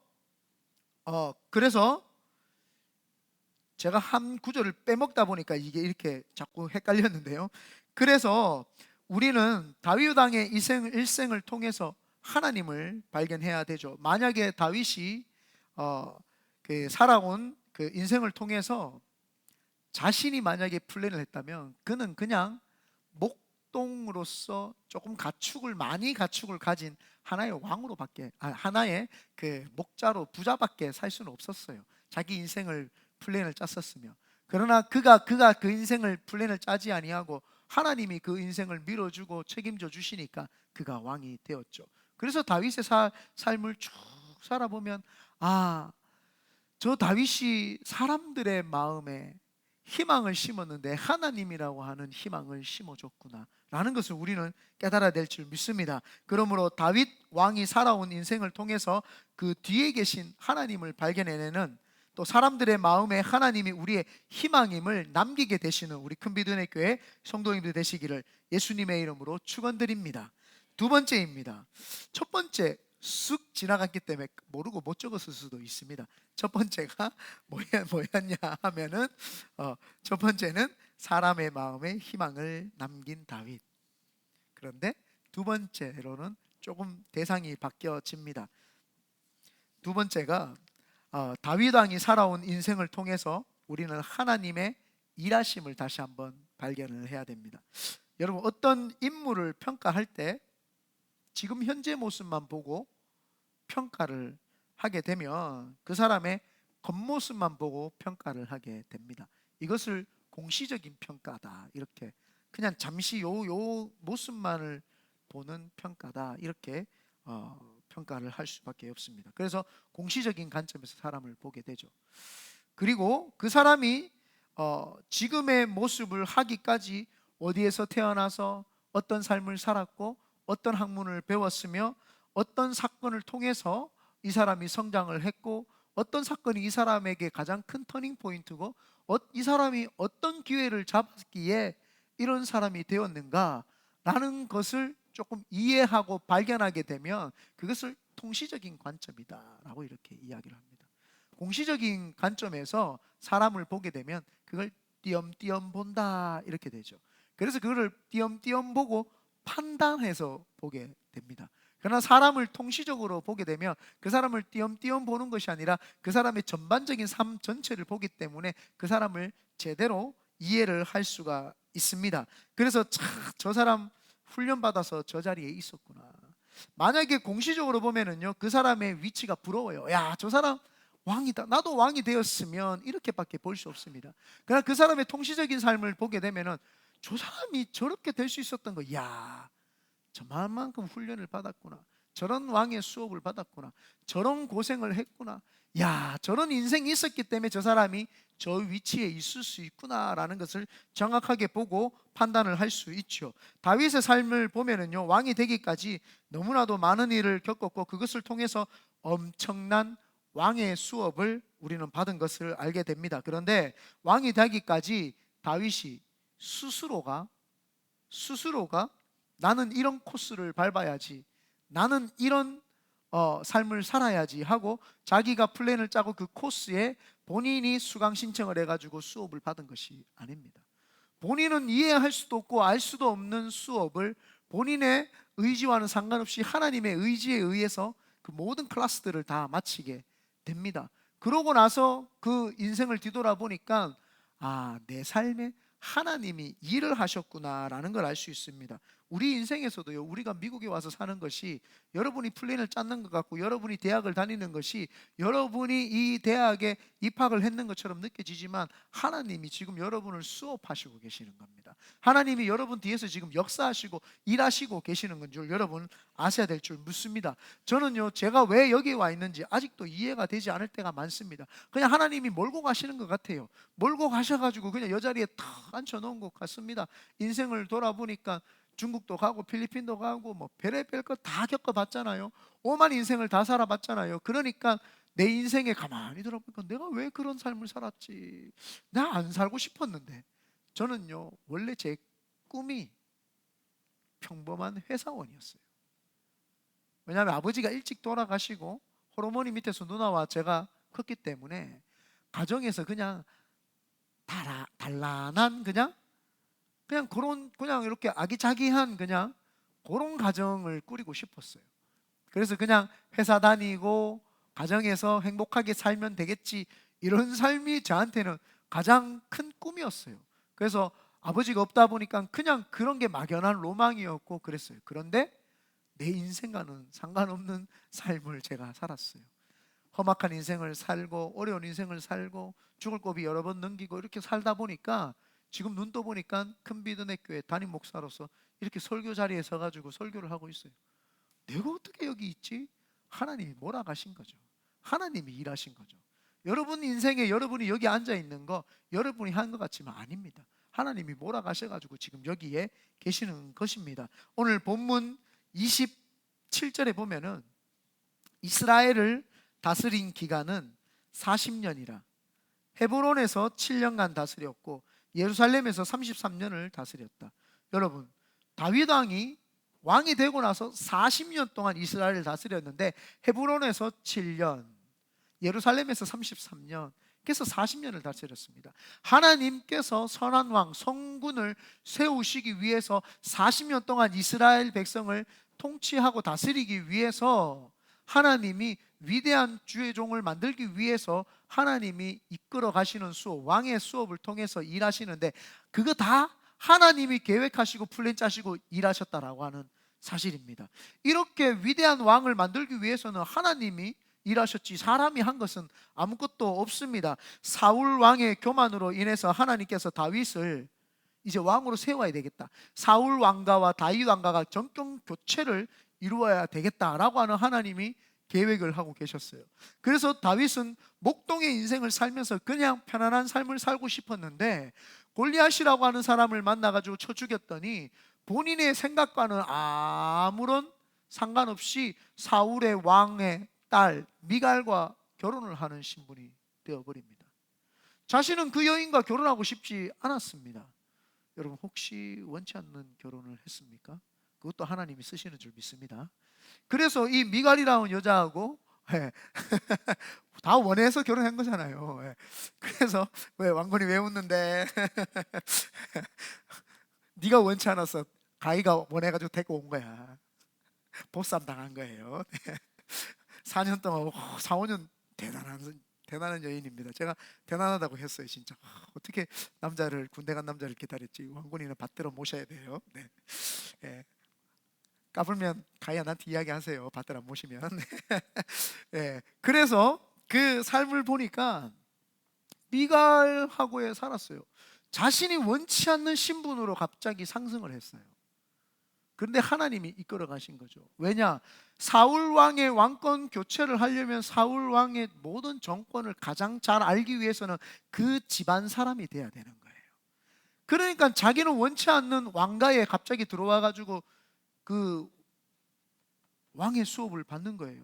제가 한 구절을 빼먹다 보니까 이게 이렇게 자꾸 헷갈렸는데요. 그래서 우리는 다윗 왕의 일생을 통해서 하나님을 발견해야 되죠. 만약에 다윗이 살아온 그 인생을 통해서 자신이 만약에 플랜을 했다면 그는 그냥 목동으로서 조금 많이 가축을 가진 하나의 왕으로밖에, 하나의 그 목자로 부자밖에 살 수는 없었어요. 자기 인생을 플랜을 짰었으며. 그러나 그가 그 인생을 플랜을 짜지 아니하고 하나님이 그 인생을 밀어주고 책임져 주시니까 그가 왕이 되었죠. 그래서 다윗의 삶을 쭉 살아보면 저 다윗이 사람들의 마음에 희망을 심었는데 하나님이라고 하는 희망을 심어줬구나 라는 것을 우리는 깨달아야 될 줄 믿습니다. 그러므로 다윗 왕이 살아온 인생을 통해서 그 뒤에 계신 하나님을 발견해내는, 또 사람들의 마음에 하나님이 우리의 희망임을 남기게 되시는 우리 큰비드네 교회 성도님들 되시기를 예수님의 이름으로 축원드립니다. 두 번째입니다. 첫 번째 쑥 지나갔기 때문에 모르고 못 적었을 수도 있습니다. 첫 번째가 뭐였냐 하면은 첫 번째는 사람의 마음에 희망을 남긴 다윗. 그런데 두 번째로는 조금 대상이 바뀌어집니다. 두 번째가 다윗 왕이 살아온 인생을 통해서 우리는 하나님의 일하심을 다시 한번 발견을 해야 됩니다. 여러분, 어떤 인물을 평가할 때 지금 현재 모습만 보고 평가를 하게 되면 그 사람의 겉모습만 보고 평가를 하게 됩니다. 이것을 공시적인 평가다, 이렇게 그냥 잠시 요 모습만을 보는 평가다, 이렇게 평가를 할 수밖에 없습니다. 그래서 공시적인 관점에서 사람을 보게 되죠. 그리고 그 사람이 지금의 모습을 하기까지 어디에서 태어나서 어떤 삶을 살았고 어떤 학문을 배웠으며 어떤 사건을 통해서 이 사람이 성장을 했고 어떤 사건이 이 사람에게 가장 큰 터닝 포인트고 이 사람이 어떤 기회를 잡았기에 이런 사람이 되었는가 라는 것을 조금 이해하고 발견하게 되면 그것을 통시적인 관점이다라고 이렇게 이야기를 합니다. 공시적인 관점에서 사람을 보게 되면 그걸 띄엄띄엄 본다, 이렇게 되죠. 그래서 그거를 띄엄띄엄 보고 판단해서 보게 됩니다. 그러나 사람을 통시적으로 보게 되면 그 사람을 띄엄띄엄 보는 것이 아니라 그 사람의 전반적인 삶 전체를 보기 때문에 그 사람을 제대로 이해를 할 수가 있습니다. 그래서 저 사람 훈련받아서 저 자리에 있었구나. 만약에 공시적으로 보면은요, 그 사람의 위치가 부러워요. 야, 저 사람 왕이다, 나도 왕이 되었으면 이렇게밖에 볼 수 없습니다. 그러나 그 사람의 통치적인 삶을 보게 되면은 저 사람이 저렇게 될 수 있었던 거, 야, 저만큼 훈련을 받았구나, 저런 왕의 수업을 받았구나, 저런 고생을 했구나, 야, 저런 인생이 있었기 때문에 저 사람이 저 위치에 있을 수 있구나라는 것을 정확하게 보고 판단을 할 수 있죠. 다윗의 삶을 보면은요, 왕이 되기까지 너무나도 많은 일을 겪었고 그것을 통해서 엄청난 왕의 수업을 우리는 받은 것을 알게 됩니다. 그런데 왕이 되기까지 다윗이 스스로가 나는 이런 코스를 밟아야지, 나는 이런 삶을 살아야지 하고 자기가 플랜을 짜고 그 코스에 본인이 수강 신청을 해가지고 수업을 받은 것이 아닙니다. 본인은 이해할 수도 없고 알 수도 없는 수업을 본인의 의지와는 상관없이 하나님의 의지에 의해서 그 모든 클래스들을 다 마치게 됩니다. 그러고 나서 그 인생을 뒤돌아보니까 내 삶에 하나님이 일을 하셨구나라는 걸 알 수 있습니다. 우리 인생에서도요, 우리가 미국에 와서 사는 것이 여러분이 플랜을 짰는 것 같고 여러분이 대학을 다니는 것이 여러분이 이 대학에 입학을 했는 것처럼 느껴지지만 하나님이 지금 여러분을 수업하시고 계시는 겁니다. 하나님이 여러분 뒤에서 지금 역사하시고 일하시고 계시는 건 줄 여러분 아셔야 될 줄 믿습니다. 저는요, 제가 왜 여기에 와 있는지 아직도 이해가 되지 않을 때가 많습니다. 그냥 하나님이 몰고 가시는 것 같아요. 몰고 가셔가지고 그냥 여자리에 탁 앉혀놓은 것 같습니다. 인생을 돌아보니까 중국도 가고 필리핀도 가고 뭐 별의별 거 다 겪어봤잖아요. 오만 인생을 다 살아봤잖아요. 그러니까 내 인생에 가만히 돌아보니까 내가 왜 그런 삶을 살았지? 나 안 살고 싶었는데. 저는요, 원래 제 꿈이 평범한 회사원이었어요. 왜냐하면 아버지가 일찍 돌아가시고 호르몬이 밑에서 누나와 제가 컸기 때문에 가정에서 그냥 단란한 그냥 그런 이렇게 아기자기한 그냥 그런 가정을 꾸리고 싶었어요. 그래서 그냥 회사 다니고 가정에서 행복하게 살면 되겠지, 이런 삶이 저한테는 가장 큰 꿈이었어요. 그래서 아버지가 없다 보니까 그냥 그런 게 막연한 로망이었고 그랬어요. 그런데 내 인생과는 상관없는 삶을 제가 살았어요. 험악한 인생을 살고 어려운 인생을 살고 죽을 고비 여러 번 넘기고 이렇게 살다 보니까 지금 눈 떠보니까 큰비드네 교회 담임 목사로서 이렇게 설교 자리에 서가지고 설교를 하고 있어요. 내가 어떻게 여기 있지? 하나님이 몰아가신 거죠. 하나님이 일하신 거죠. 여러분 인생에 여러분이 여기 앉아 있는 거 여러분이 한 것 같지만 아닙니다. 하나님이 몰아가셔가지고 지금 여기에 계시는 것입니다. 오늘 본문 27절에 보면은 이스라엘을 다스린 기간은 40년이라 헤브론에서 7년간 다스렸고 예루살렘에서 33년을 다스렸다. 여러분, 다윗 왕이 되고 나서 40년 동안 이스라엘을 다스렸는데 헤브론에서 7년, 예루살렘에서 33년, 그래서 40년을 다스렸습니다. 하나님께서 선한 왕, 성군을 세우시기 위해서 40년 동안 이스라엘 백성을 통치하고 다스리기 위해서 하나님이 위대한 주의 종을 만들기 위해서 하나님이 이끌어 가시는 수업, 왕의 수업을 통해서 일하시는데 그거 다 하나님이 계획하시고 플랜 짜시고 일하셨다라고 하는 사실입니다. 이렇게 위대한 왕을 만들기 위해서는 하나님이 일하셨지 사람이 한 것은 아무것도 없습니다. 사울 왕의 교만으로 인해서 하나님께서 다윗을 이제 왕으로 세워야 되겠다, 사울 왕가와 다윗 왕가가 정권 교체를 이루어야 되겠다라고 하는 하나님이 계획을 하고 계셨어요. 그래서 다윗은 목동의 인생을 살면서 그냥 편안한 삶을 살고 싶었는데 골리앗이라고 하는 사람을 만나가지고 쳐 죽였더니 본인의 생각과는 아무런 상관없이 사울의 왕의 딸 미갈과 결혼을 하는 신분이 되어버립니다. 자신은 그 여인과 결혼하고 싶지 않았습니다. 여러분, 혹시 원치 않는 결혼을 했습니까? 그것도 하나님이 쓰시는 줄 믿습니다. 그래서 이 미갈이라는 여자하고 다 원해서 결혼한 거잖아요. 그래서 왜 왕건이 왜 웃는데? 네가 원치 않았어. 가희가 원해가지고 데리고 온 거야. 보쌈 당한 거예요. 4년 동안 4, 5년 대단한 여인입니다. 제가 대단하다고 했어요. 진짜 어떻게 남자를, 군대 간 남자를 기다렸지. 왕건이는 받들어 모셔야 돼요. 네. 예. 까불면 가희야 나한테 이야기하세요. 받들어 모시면. 예. 그래서 그 삶을 보니까 미갈하고에 살았어요. 자신이 원치 않는 신분으로 갑자기 상승을 했어요. 그런데 하나님이 이끌어 가신 거죠. 왜냐? 사울 왕의 왕권 교체를 하려면 사울 왕의 모든 정권을 가장 잘 알기 위해서는 그 집안 사람이 돼야 되는 거예요. 그러니까 자기는 원치 않는 왕가에 갑자기 들어와 가지고 그 왕의 수업을 받는 거예요.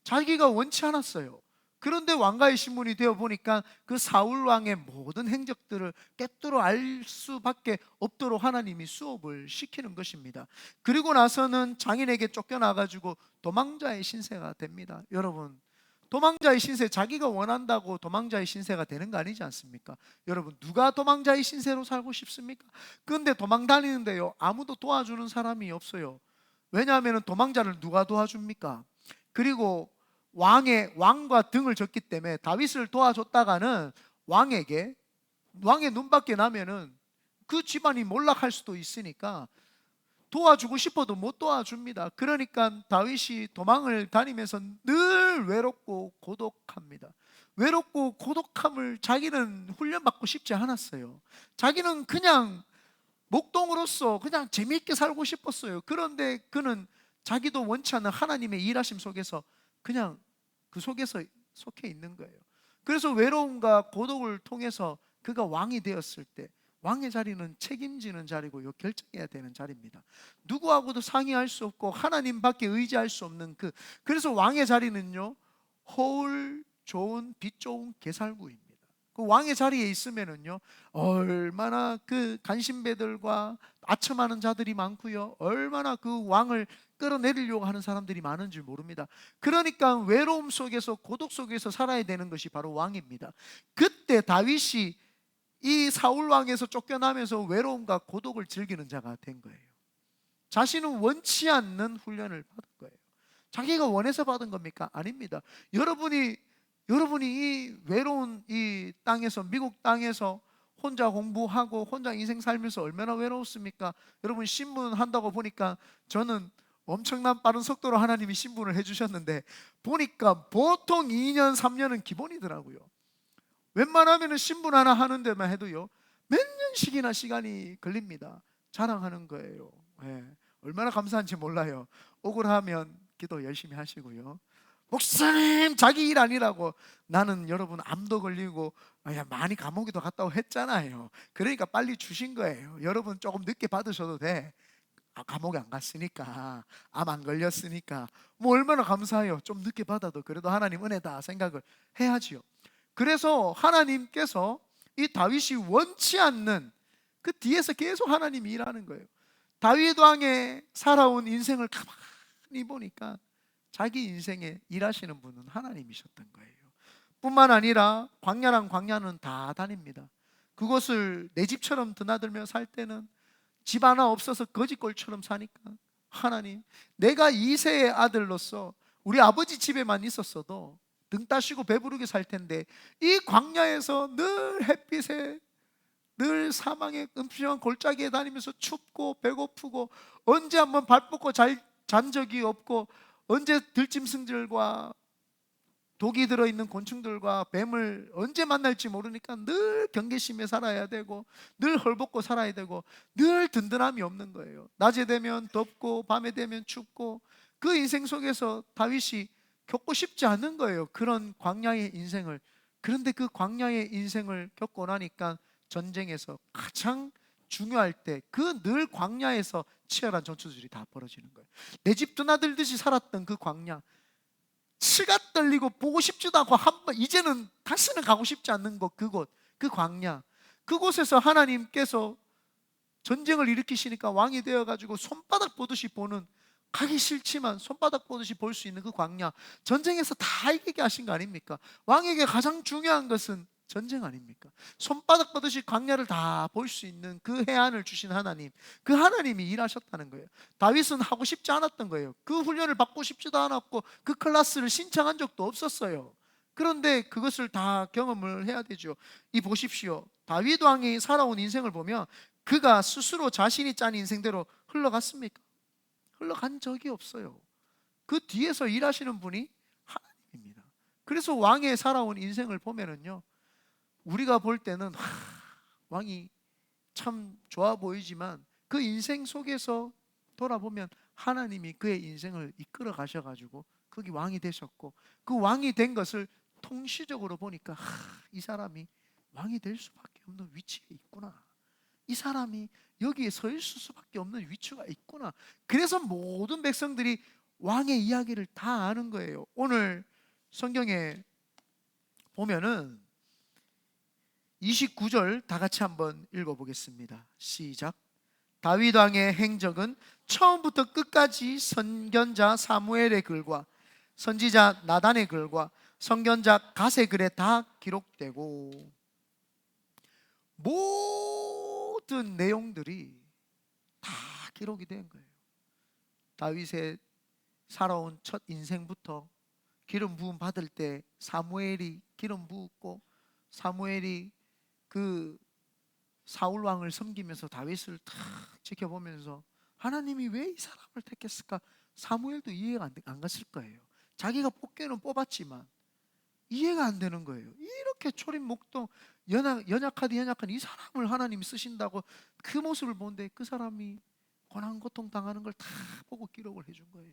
자기가 원치 않았어요. 그런데 왕가의 신분이 되어 보니까 그 사울 왕의 모든 행적들을 꿰뚫어 알 수밖에 없도록 하나님이 수업을 시키는 것입니다. 그리고 나서는 장인에게 쫓겨나 가지고 도망자의 신세가 됩니다. 여러분, 도망자의 신세, 자기가 원한다고 도망자의 신세가 되는 거 아니지 않습니까? 여러분, 누가 도망자의 신세로 살고 싶습니까? 그런데 도망 다니는데요, 아무도 도와주는 사람이 없어요. 왜냐하면 도망자를 누가 도와줍니까? 그리고 왕과 등을 졌기 때문에 다윗을 도와줬다가는 왕의 눈밖에 나면은 그 집안이 몰락할 수도 있으니까 도와주고 싶어도 못 도와줍니다. 그러니까 다윗이 도망을 다니면서 늘 외롭고 고독합니다. 외롭고 고독함을 자기는 훈련받고 싶지 않았어요. 자기는 그냥 목동으로서 그냥 재미있게 살고 싶었어요. 그런데 그는 자기도 원치 않는 하나님의 일하심 속에서 그냥 그 속에서 속해 있는 거예요. 그래서 외로움과 고독을 통해서 그가 왕이 되었을 때, 왕의 자리는 책임지는 자리고요, 결정해야 되는 자리입니다. 누구하고도 상의할 수 없고 하나님밖에 의지할 수 없는 그래서 왕의 자리는요, 허울 좋은 빛 좋은 개살구입니다. 그 왕의 자리에 있으면은요, 얼마나 그 간신배들과 아첨하는 자들이 많고요, 얼마나 그 왕을 끌어내리려고 하는 사람들이 많은지 모릅니다. 그러니까 외로움 속에서 고독 속에서 살아야 되는 것이 바로 왕입니다. 그때 다윗이 이 사울 왕에서 쫓겨나면서 외로움과 고독을 즐기는 자가 된 거예요. 자신은 원치 않는 훈련을 받은 거예요. 자기가 원해서 받은 겁니까? 아닙니다. 여러분이 이 외로운 이 땅에서, 미국 땅에서 혼자 공부하고 혼자 인생 살면서 얼마나 외로웠습니까? 여러분, 신문 한다고 보니까 저는 엄청난 빠른 속도로 하나님이 신분을 해주셨는데 보니까 보통 2년 3년은 기본이더라고요. 웬만하면 신분 하나 하는 데만 해도요, 몇 년씩이나 시간이 걸립니다. 자랑하는 거예요. 얼마나 감사한지 몰라요. 억울하면 기도 열심히 하시고요. 목사님, 자기 일 아니라고. 나는 여러분 암도 걸리고 많이 감옥에도 갔다고 했잖아요. 그러니까 빨리 주신 거예요. 여러분 조금 늦게 받으셔도 돼. 감옥에 안 갔으니까, 암 안 걸렸으니까 뭐 얼마나 감사해요. 좀 늦게 받아도 그래도 하나님 은혜다 생각을 해야지요. 그래서 하나님께서 이 다윗이 원치 않는 그 뒤에서 계속 하나님이 일하는 거예요. 다윗 왕의 살아온 인생을 가만히 보니까 자기 인생에 일하시는 분은 하나님이셨던 거예요. 뿐만 아니라 광야랑 광야는 다 다닙니다. 그곳을 내 집처럼 드나들며 살 때는 집 하나 없어서 거지꼴처럼 사니까 하나님, 내가 이세의 아들로서 우리 아버지 집에만 있었어도 등 따시고 배부르게 살 텐데 이 광야에서 늘 햇빛에, 늘 사망의 음침한 골짜기에 다니면서 춥고 배고프고 언제 한번 발 뻗고 잔 적이 없고 언제 들짐승들과 독이 들어있는 곤충들과 뱀을 언제 만날지 모르니까 늘 경계심에 살아야 되고 늘 헐벗고 살아야 되고 늘 든든함이 없는 거예요. 낮에 되면 덥고 밤에 되면 춥고 그 인생 속에서 다윗이 겪고 싶지 않은 거예요, 그런 광야의 인생을. 그런데 그 광야의 인생을 겪고 나니까 전쟁에서 가장 중요할 때 그 늘 광야에서 치열한 전투들이 다 벌어지는 거예요. 내 집 드나들듯이 살았던 그 광야, 치가 떨리고 보고 싶지도 않고 이제는 다시는 가고 싶지 않는 그곳, 그 광야, 그곳에서 하나님께서 전쟁을 일으키시니까 왕이 되어가지고 손바닥 보듯이 보는, 가기 싫지만 손바닥 보듯이 볼 수 있는 그 광야, 전쟁에서 다 이기게 하신 거 아닙니까? 왕에게 가장 중요한 것은 전쟁 아닙니까? 손바닥 보듯이 광야를 다 볼 수 있는 그 해안을 주신 하나님, 그 하나님이 일하셨다는 거예요. 다윗은 하고 싶지 않았던 거예요. 그 훈련을 받고 싶지도 않았고 그 클래스를 신청한 적도 없었어요. 그런데 그것을 다 경험을 해야 되죠. 이 보십시오, 다윗 왕이 살아온 인생을 보면 그가 스스로 자신이 짠 인생대로 흘러갔습니까? 흘러간 적이 없어요. 그 뒤에서 일하시는 분이 하나님입니다. 그래서 왕의 살아온 인생을 보면은요, 우리가 볼 때는 왕이 참 좋아 보이지만 그 인생 속에서 돌아보면 하나님이 그의 인생을 이끌어 가셔가지고 거기 왕이 되셨고, 그 왕이 된 것을 통시적으로 보니까 이 사람이 왕이 될 수밖에 없는 위치에 있구나, 이 사람이 여기에 서 있을 수밖에 없는 위치가 있구나. 그래서 모든 백성들이 왕의 이야기를 다 아는 거예요. 오늘 성경에 보면은 29절 다 같이 한번 읽어보겠습니다. 시작. 다윗 왕의 행적은 처음부터 끝까지 선견자 사무엘의 글과 선지자 나단의 글과 선견자 갓의 글에 다 기록되고, 모든 내용들이 다 기록이 된 거예요. 다윗의 살아온 첫 인생부터 기름 부음 받을 때 사무엘이 기름 부었고, 사무엘이 그 사울 왕을 섬기면서 다윗을 탁 지켜보면서 하나님이 왜 이 사람을 택했을까? 사무엘도 이해가 안 갔을 거예요. 자기가 뽑기는 뽑았지만 이해가 안 되는 거예요. 이렇게 초림 목동 연약한 이 사람을 하나님이 쓰신다고, 그 모습을 보는데 그 사람이 고난 고통 당하는 걸 다 보고 기록을 해준 거예요.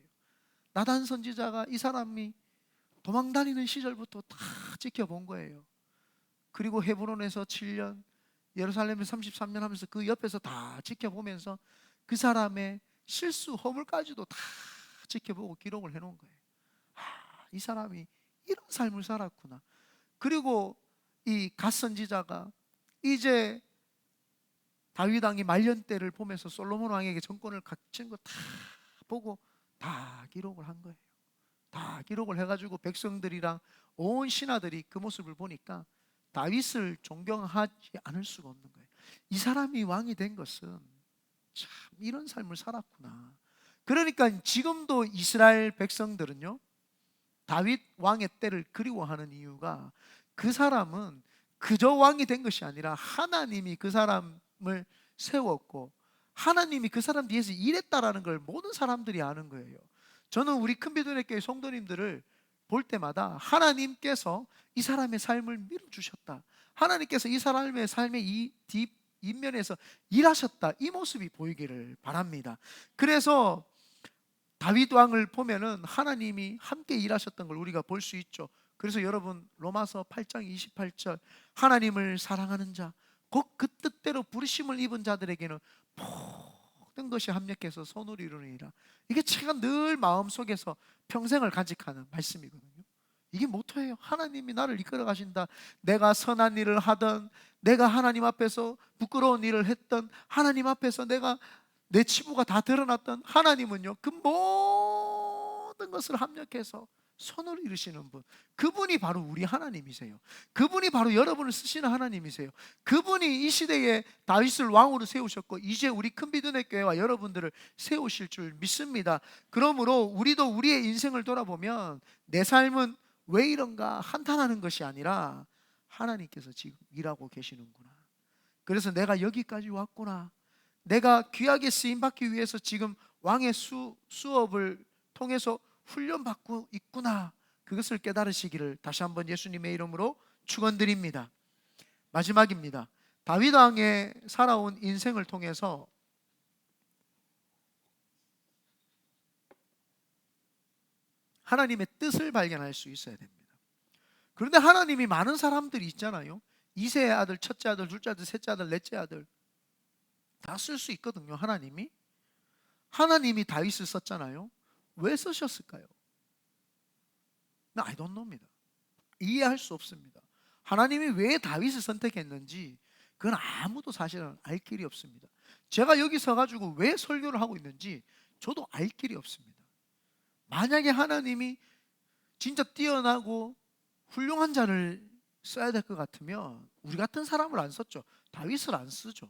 나단 선지자가 이 사람이 도망다니는 시절부터 다 지켜본 거예요. 그리고 헤브론에서 7년, 예루살렘에서 33년 하면서 그 옆에서 다 지켜보면서 그 사람의 실수 허물까지도 다 지켜보고 기록을 해놓은 거예요. 이 사람이 이런 삶을 살았구나. 그리고 이 갓 선지자가 이제 다윗 왕이 말년 때를 보면서 솔로몬 왕에게 정권을 갖춘 거 다 보고 다 기록을 한 거예요. 다 기록을 해가지고 백성들이랑 온 신하들이 그 모습을 보니까 다윗을 존경하지 않을 수가 없는 거예요. 이 사람이 왕이 된 것은 참 이런 삶을 살았구나. 그러니까 지금도 이스라엘 백성들은요, 다윗 왕의 때를 그리워하는 이유가, 그 사람은 그저 왕이 된 것이 아니라 하나님이 그 사람을 세웠고 하나님이 그 사람 뒤에서 일했다라는 걸 모든 사람들이 아는 거예요. 저는 우리 큰비도네 교회 성도님들을 볼 때마다 하나님께서 이 사람의 삶을 밀어주셨다, 하나님께서 이 사람의 삶의 이 뒷면에서 일하셨다, 이 모습이 보이기를 바랍니다. 그래서 다윗 왕을 보면은 하나님이 함께 일하셨던 걸 우리가 볼 수 있죠. 그래서 여러분 로마서 8장 28절, 하나님을 사랑하는 자 곧 그 뜻대로 부르심을 입은 자들에게는 모든 것이 합력해서 선을 이루느니라. 이게 제가 늘 마음속에서 평생을 간직하는 말씀이거든요. 이게 모토예요. 하나님이 나를 이끌어 가신다. 내가 선한 일을 하던, 내가 하나님 앞에서 부끄러운 일을 했던, 하나님 앞에서 내가 내 치부가 다 드러났던, 하나님은요 그 모든 것을 합력해서 선을 이루시는 분, 그분이 바로 우리 하나님이세요. 그분이 바로 여러분을 쓰시는 하나님이세요. 그분이 이 시대에 다윗을 왕으로 세우셨고 이제 우리 큰비도네 교회와 여러분들을 세우실 줄 믿습니다. 그러므로 우리도 우리의 인생을 돌아보면 내 삶은 왜 이런가 한탄하는 것이 아니라 하나님께서 지금 일하고 계시는구나, 그래서 내가 여기까지 왔구나, 내가 귀하게 쓰임받기 위해서 지금 왕의 수업을 통해서 훈련받고 있구나, 그것을 깨달으시기를 다시 한번 예수님의 이름으로 축원드립니다. 마지막입니다. 다윗 왕의 살아온 인생을 통해서 하나님의 뜻을 발견할 수 있어야 됩니다. 그런데 하나님이 많은 사람들이 있잖아요. 2세의 아들, 첫째 아들, 둘째 아들, 셋째 아들, 넷째 아들 다 쓸 수 있거든요. 하나님이 다윗을 썼잖아요. 왜 쓰셨을까요? I don't know입니다. 이해할 수 없습니다. 하나님이 왜 다윗을 선택했는지 그건 아무도 사실은 알 길이 없습니다. 제가 여기 서가지고 왜 설교를 하고 있는지 저도 알 길이 없습니다. 만약에 하나님이 진짜 뛰어나고 훌륭한 자를 써야 될 것 같으면 우리 같은 사람을 안 썼죠. 다윗을 안 쓰죠.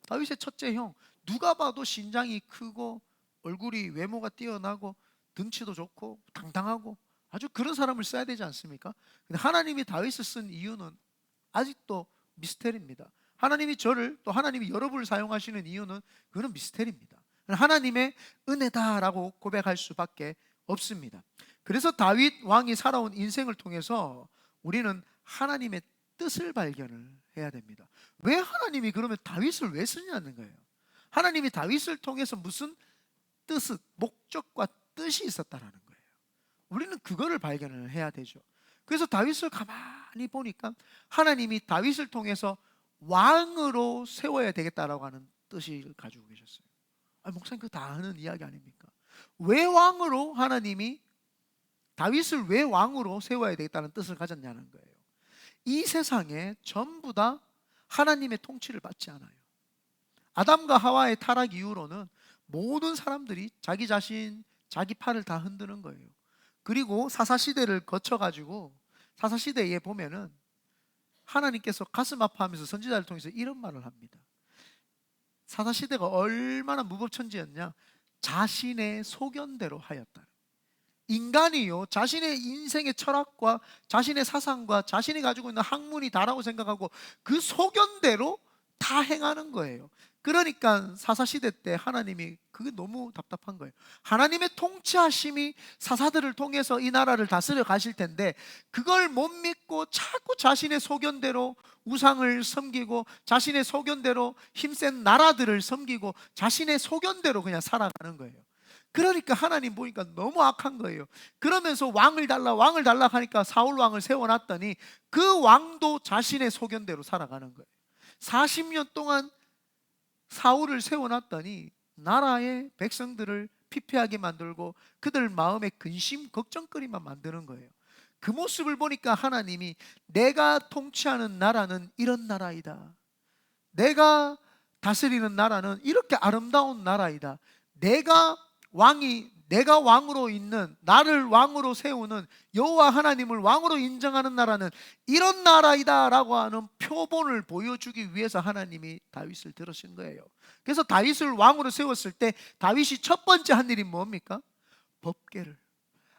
다윗의 첫째 형, 누가 봐도 신장이 크고 얼굴이 외모가 뛰어나고 등치도 좋고 당당하고 아주 그런 사람을 써야 되지 않습니까? 근데 하나님이 다윗을 쓴 이유는 아직도 미스테리입니다. 하나님이 저를, 또 하나님이 여러분을 사용하시는 이유는 그건 미스테리입니다. 하나님의 은혜다라고 고백할 수밖에 없습니다. 그래서 다윗 왕이 살아온 인생을 통해서 우리는 하나님의 뜻을 발견을 해야 됩니다. 왜 하나님이 그러면 다윗을 왜 쓰냐는 거예요. 하나님이 다윗을 통해서 무슨 목적과 뜻이 있었다라는 거예요. 우리는 그거를 발견을 해야 되죠. 그래서 다윗을 가만히 보니까 하나님이 다윗을 통해서 왕으로 세워야 되겠다라고 하는 뜻을 가지고 계셨어요. 목사님 그거 다 아는 이야기 아닙니까? 왜 왕으로 하나님이 다윗을 왜 왕으로 세워야 되겠다는 뜻을 가졌냐는 거예요. 이 세상에 전부 다 하나님의 통치를 받지 않아요. 아담과 하와의 타락 이후로는 모든 사람들이 자기 자신, 자기 팔을 다 흔드는 거예요. 그리고 사사시대를 거쳐가지고 사사시대에 보면은 하나님께서 가슴 아파하면서 선지자를 통해서 이런 말을 합니다. 사사시대가 얼마나 무법천지였냐. 자신의 소견대로 하였다. 인간이요, 자신의 인생의 철학과 자신의 사상과 자신이 가지고 있는 학문이 다라고 생각하고 그 소견대로 다 행하는 거예요. 그러니까 사사시대 때 하나님이 그게 너무 답답한 거예요. 하나님의 통치하심이 사사들을 통해서 이 나라를 다스려 가실 텐데 그걸 못 믿고 자꾸 자신의 소견대로 우상을 섬기고 자신의 소견대로 힘센 나라들을 섬기고 자신의 소견대로 그냥 살아가는 거예요. 그러니까 하나님 보니까 너무 악한 거예요. 그러면서 왕을 달라 하니까 사울 왕을 세워놨더니 그 왕도 자신의 소견대로 살아가는 거예요. 40년 동안 사울을 세워놨더니 나라의 백성들을 피폐하게 만들고 그들 마음에 근심 걱정거리만 만드는 거예요. 그 모습을 보니까 하나님이 내가 통치하는 나라는 이런 나라이다. 내가 다스리는 나라는 이렇게 아름다운 나라이다. 내가 왕으로 있는, 나를 왕으로 세우는 여호와 하나님을 왕으로 인정하는 나라는 이런 나라이다라고 하는 표본을 보여주기 위해서 하나님이 다윗을 들으신 거예요. 그래서 다윗을 왕으로 세웠을 때 다윗이 첫 번째 한 일이 뭡니까? 법궤를,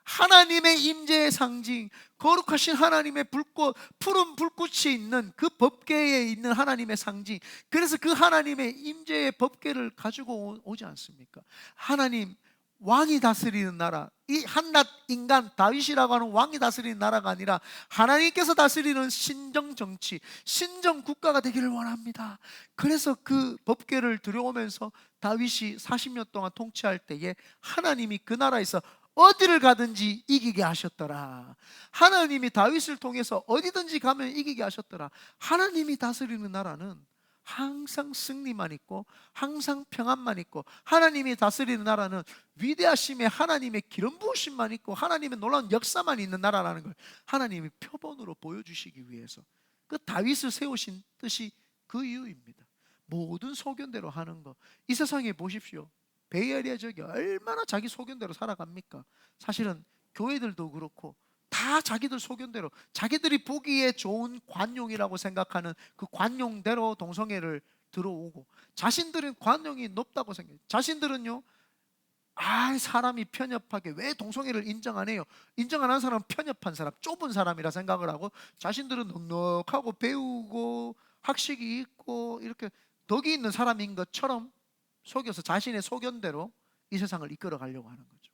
하나님의 임재의 상징, 거룩하신 하나님의 불꽃, 푸른 불꽃이 있는 그 법궤에 있는 하나님의 상징, 그래서 그 하나님의 임재의 법궤를 가지고 오지 않습니까? 하나님, 왕이 다스리는 나라, 이 한낱 인간 다윗이라고 하는 왕이 다스리는 나라가 아니라 하나님께서 다스리는 신정 정치, 신정 국가가 되기를 원합니다. 그래서 그 법궤를 들여오면서 다윗이 40년 동안 통치할 때에 하나님이 그 나라에서 어디를 가든지 이기게 하셨더라. 하나님이 다윗을 통해서 어디든지 가면 이기게 하셨더라. 하나님이 다스리는 나라는 항상 승리만 있고 항상 평안만 있고, 하나님이 다스리는 나라는 위대하심에 하나님의 기름 부으심만 있고 하나님의 놀라운 역사만 있는 나라라는 걸 하나님이 표본으로 보여주시기 위해서 그 다윗을 세우신 뜻이 그 이유입니다. 모든 소견대로 하는 거. 이 세상에 보십시오. 베이에리아 지역이 얼마나 자기 소견대로 살아갑니까? 사실은 교회들도 그렇고 다 자기들 소견대로, 자기들이 보기에 좋은 관용이라고 생각하는 그 관용대로 동성애를 들어오고, 자신들은 관용이 높다고 생각해요. 자신들은요, 사람이 편협하게 왜 동성애를 인정 안 해요? 인정 안 하는 사람은 편협한 사람, 좁은 사람이라 생각을 하고, 자신들은 넉넉하고 배우고 학식이 있고 이렇게 덕이 있는 사람인 것처럼 속여서 자신의 소견대로 이 세상을 이끌어 가려고 하는 거죠.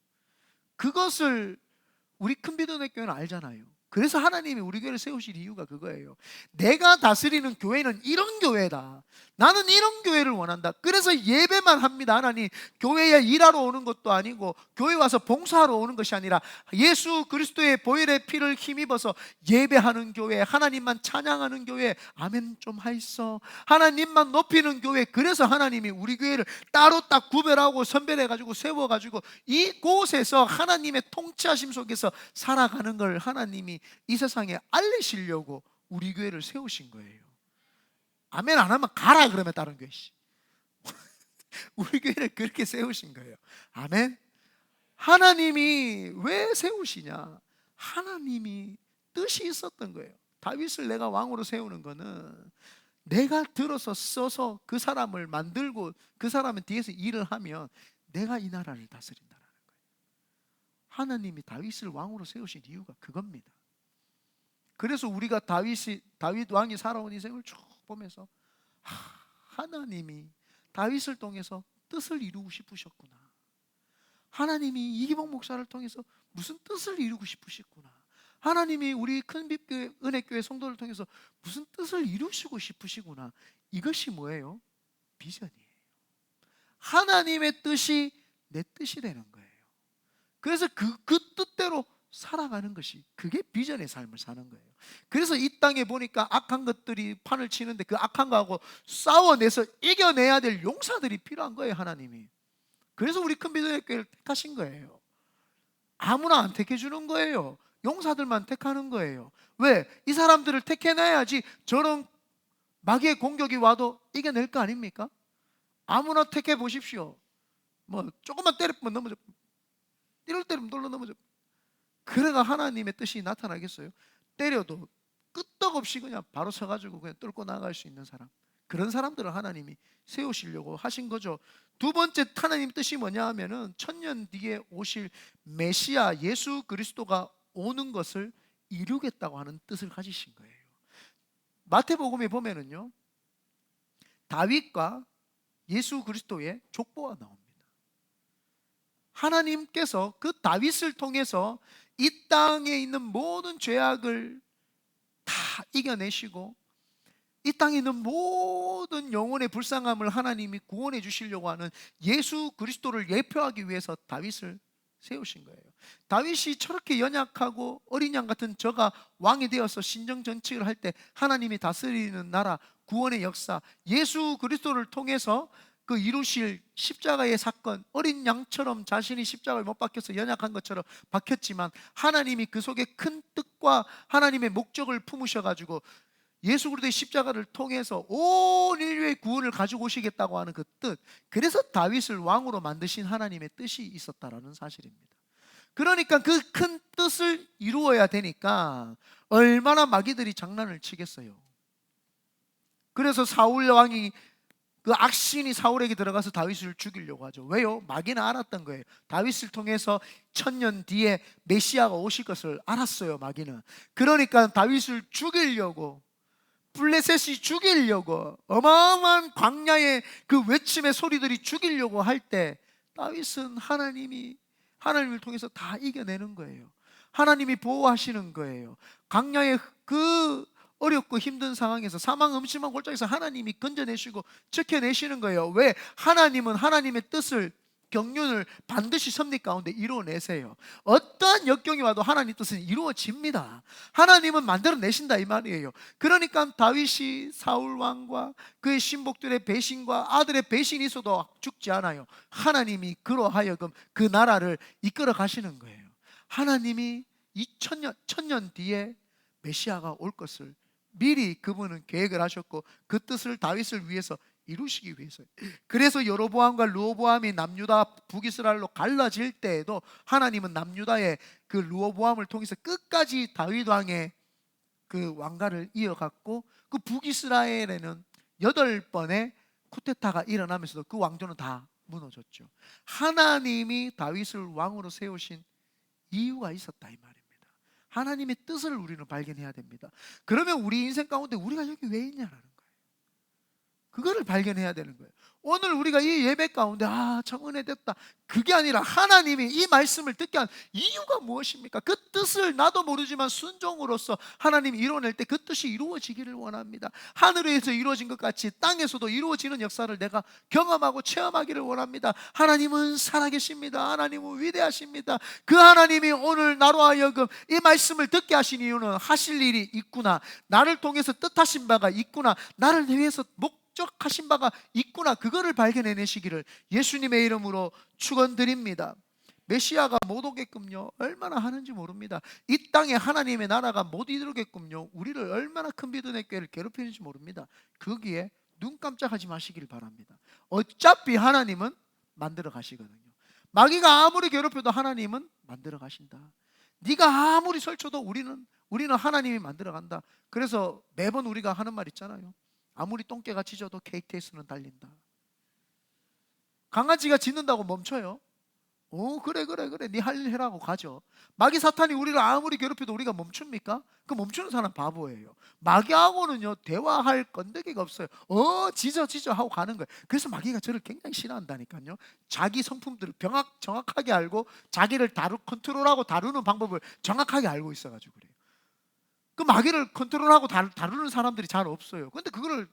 그것을 우리 큰비도내 교회는 알잖아요. 그래서 하나님이 우리 교회를 세우실 이유가 그거예요. 내가 다스리는 교회는 이런 교회다. 나는 이런 교회를 원한다. 그래서 예배만 합니다. 하나님, 교회에 일하러 오는 것도 아니고 교회 와서 봉사하러 오는 것이 아니라 예수 그리스도의 보혈의 피를 힘입어서 예배하는 교회, 하나님만 찬양하는 교회, 아멘 좀 하이소, 하나님만 높이는 교회. 그래서 하나님이 우리 교회를 따로 딱 구별하고 선별해가지고 세워가지고 이곳에서 하나님의 통치하심 속에서 살아가는 걸 하나님이 이 세상에 알리시려고 우리 교회를 세우신 거예요. 아멘 안 하면 가라 그러면 다른 교회. 우리 교회를 그렇게 세우신 거예요. 아멘. 하나님이 왜 세우시냐? 하나님이 뜻이 있었던 거예요. 다윗을 내가 왕으로 세우는 거는 내가 들어서 써서 그 사람을 만들고 그 사람은 뒤에서 일을 하면 내가 이 나라를 다스린다는 거예요. 하나님이 다윗을 왕으로 세우신 이유가 그겁니다. 그래서 우리가 다윗 왕이 살아온 인생을 쭉 보면서 하나님이 다윗을 통해서 뜻을 이루고 싶으셨구나. 하나님이 이기복 목사를 통해서 무슨 뜻을 이루고 싶으시구나. 하나님이 우리 큰빛교회 은혜교회 성도를 통해서 무슨 뜻을 이루시고 싶으시구나. 이것이 뭐예요? 비전이에요. 하나님의 뜻이 내 뜻이 되는 거예요. 그래서 그 뜻대로 살아가는 것이, 그게 비전의 삶을 사는 거예요. 그래서 이 땅에 보니까 악한 것들이 판을 치는데 그 악한 거하고 싸워내서 이겨내야 될 용사들이 필요한 거예요, 하나님이. 그래서 우리 큰빛교회를 택하신 거예요. 아무나 안 택해주는 거예요. 용사들만 택하는 거예요. 왜? 이 사람들을 택해내야지 저런 마귀의 공격이 와도 이겨낼 거 아닙니까? 아무나 택해 보십시오. 뭐 조금만 때리면 넘어져, 이럴 때리면 놀러 넘어져. 그래가 하나님의 뜻이 나타나겠어요? 때려도 끄떡없이 그냥 바로 서가지고 그냥 뚫고 나갈 수 있는 사람, 그런 사람들을 하나님이 세우시려고 하신 거죠. 두 번째 하나님 뜻이 뭐냐 하면은 천년 뒤에 오실 메시아 예수 그리스도가 오는 것을 이루겠다고 하는 뜻을 가지신 거예요. 마태복음에 보면은요, 다윗과 예수 그리스도의 족보가 나옵니다. 하나님께서 그 다윗을 통해서 이 땅에 있는 모든 죄악을 다 이겨내시고 이 땅에 있는 모든 영혼의 불쌍함을 하나님이 구원해 주시려고 하는 예수 그리스도를 예표하기 위해서 다윗을 세우신 거예요. 다윗이 저렇게 연약하고 어린 양 같은 저가 왕이 되어서 신정전칙을 할 때 하나님이 다스리는 나라, 구원의 역사, 예수 그리스도를 통해서 그 이루실 십자가의 사건, 어린 양처럼 자신이 십자가에 못 박혀서 연약한 것처럼 박혔지만 하나님이 그 속에 큰 뜻과 하나님의 목적을 품으셔가지고 예수 그리스도의 십자가를 통해서 온 인류의 구원을 가지고 오시겠다고 하는 그 뜻, 그래서 다윗을 왕으로 만드신 하나님의 뜻이 있었다라는 사실입니다. 그러니까 그 큰 뜻을 이루어야 되니까 얼마나 마귀들이 장난을 치겠어요. 그래서 사울 왕이, 그 악신이 사울에게 들어가서 다윗을 죽이려고 하죠. 왜요? 마귀는 알았던 거예요. 다윗을 통해서 천년 뒤에 메시아가 오실 것을 알았어요, 마귀는. 그러니까 다윗을 죽이려고, 블레셋이 죽이려고, 어마어마한 광야의 그 외침의 소리들이 죽이려고 할 때 다윗은 하나님을 통해서 다 이겨내는 거예요. 하나님이 보호하시는 거예요. 광야의 그 어렵고 힘든 상황에서 사망 음침한 골짜기에서 하나님이 건져내시고 지켜내시는 거예요. 왜? 하나님은 하나님의 뜻을, 경륜을 반드시 섭리 가운데 이루어내세요. 어떠한 역경이 와도 하나님 뜻은 이루어집니다. 하나님은 만들어내신다 이 말이에요. 그러니까 다윗이 사울 왕과 그의 신복들의 배신과 아들의 배신이 있어도 죽지 않아요. 하나님이 그로 하여금 그 나라를 이끌어 가시는 거예요. 하나님이 천년 뒤에 메시아가 올 것을 미리 그분은 계획을 하셨고 그 뜻을 다윗을 위해서 이루시기 위해서요. 그래서 여로보암과 르호보암이 남유다 북이스라엘로 갈라질 때에도 하나님은 남유다의 그 르호보암을 통해서 끝까지 다윗 왕의 그 왕가를 이어갔고, 그 북이스라엘에는 8번의 쿠데타가 일어나면서도 그 왕조는 다 무너졌죠. 하나님이 다윗을 왕으로 세우신 이유가 있었다 이 말입니다. 하나님의 뜻을 우리는 발견해야 됩니다. 그러면 우리 인생 가운데 우리가 여기 왜 있냐라는 거예요. 그거를 발견해야 되는 거예요. 오늘 우리가 이 예배 가운데 참 은혜됐다, 그게 아니라 하나님이 이 말씀을 듣게 한 이유가 무엇입니까? 그 뜻을 나도 모르지만 순종으로서 하나님이 이루어낼 때 그 뜻이 이루어지기를 원합니다. 하늘에서 이루어진 것 같이 땅에서도 이루어지는 역사를 내가 경험하고 체험하기를 원합니다. 하나님은 살아계십니다. 하나님은 위대하십니다. 그 하나님이 오늘 나로 하여금 이 말씀을 듣게 하신 이유는 하실 일이 있구나, 나를 통해서 뜻하신 바가 있구나, 나를 위해서 목적하신 바가 있구나, 그거를 발견해내시기를 예수님의 이름으로 축원드립니다. 메시아가 못 오게끔요 얼마나 하는지 모릅니다. 이 땅에 하나님의 나라가 못 이루게끔요 우리를 얼마나 큰 믿음의 교회를 괴롭히는지 모릅니다. 거기에 눈 깜짝하지 마시기를 바랍니다. 어차피 하나님은 만들어 가시거든요. 마귀가 아무리 괴롭혀도 하나님은 만들어 가신다. 네가 아무리 설쳐도 우리는 하나님이 만들어 간다. 그래서 매번 우리가 하는 말 있잖아요. 아무리 똥개가 짖어도 KTX는 달린다. 강아지가 짖는다고 멈춰요? 그래 네 할 일 해라고 가죠. 마귀 사탄이 우리를 아무리 괴롭혀도 우리가 멈춥니까? 그 멈추는 사람 바보예요. 마귀하고는요 대화할 건더기가 없어요. 지저 하고 가는 거예요. 그래서 마귀가 저를 굉장히 싫어한다니까요. 자기 성품들을 정확하게 알고 자기를 컨트롤하고 다루는 방법을 정확하게 알고 있어가지고 그래요. 그 마귀를 컨트롤하고 다루는 사람들이 잘 없어요. 근데 그거를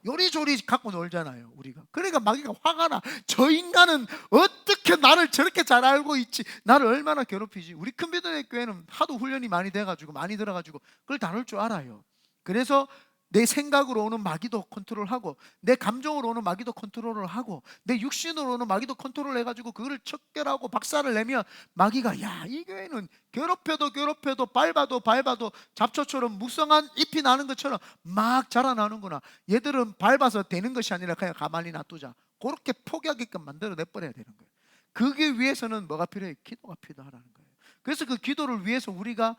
요리조리 갖고 놀잖아요 우리가. 그러니까 마귀가 화가 나. 저 인간은 어떻게 나를 저렇게 잘 알고 있지, 나를 얼마나 괴롭히지. 우리 큰비드네 교회는 하도 훈련이 많이 돼가지고 많이 들어가지고 그걸 다룰 줄 알아요. 그래서 내 생각으로 오는 마귀도 컨트롤하고, 내 감정으로 오는 마귀도 컨트롤을 하고, 내 육신으로 오는 마귀도 컨트롤 해가지고 그거를 척결하고 박살을 내면 마귀가 야, 이 교회는 괴롭혀도 밟아도 잡초처럼 무성한 잎이 나는 것처럼 막 자라나는구나. 얘들은 밟아서 되는 것이 아니라 그냥 가만히 놔두자. 그렇게 포기하게끔 만들어 내버려야 되는 거예요. 그게 위해서는 뭐가 필요해요? 기도가 필요하다는 거예요. 그래서 그 기도를 위해서 우리가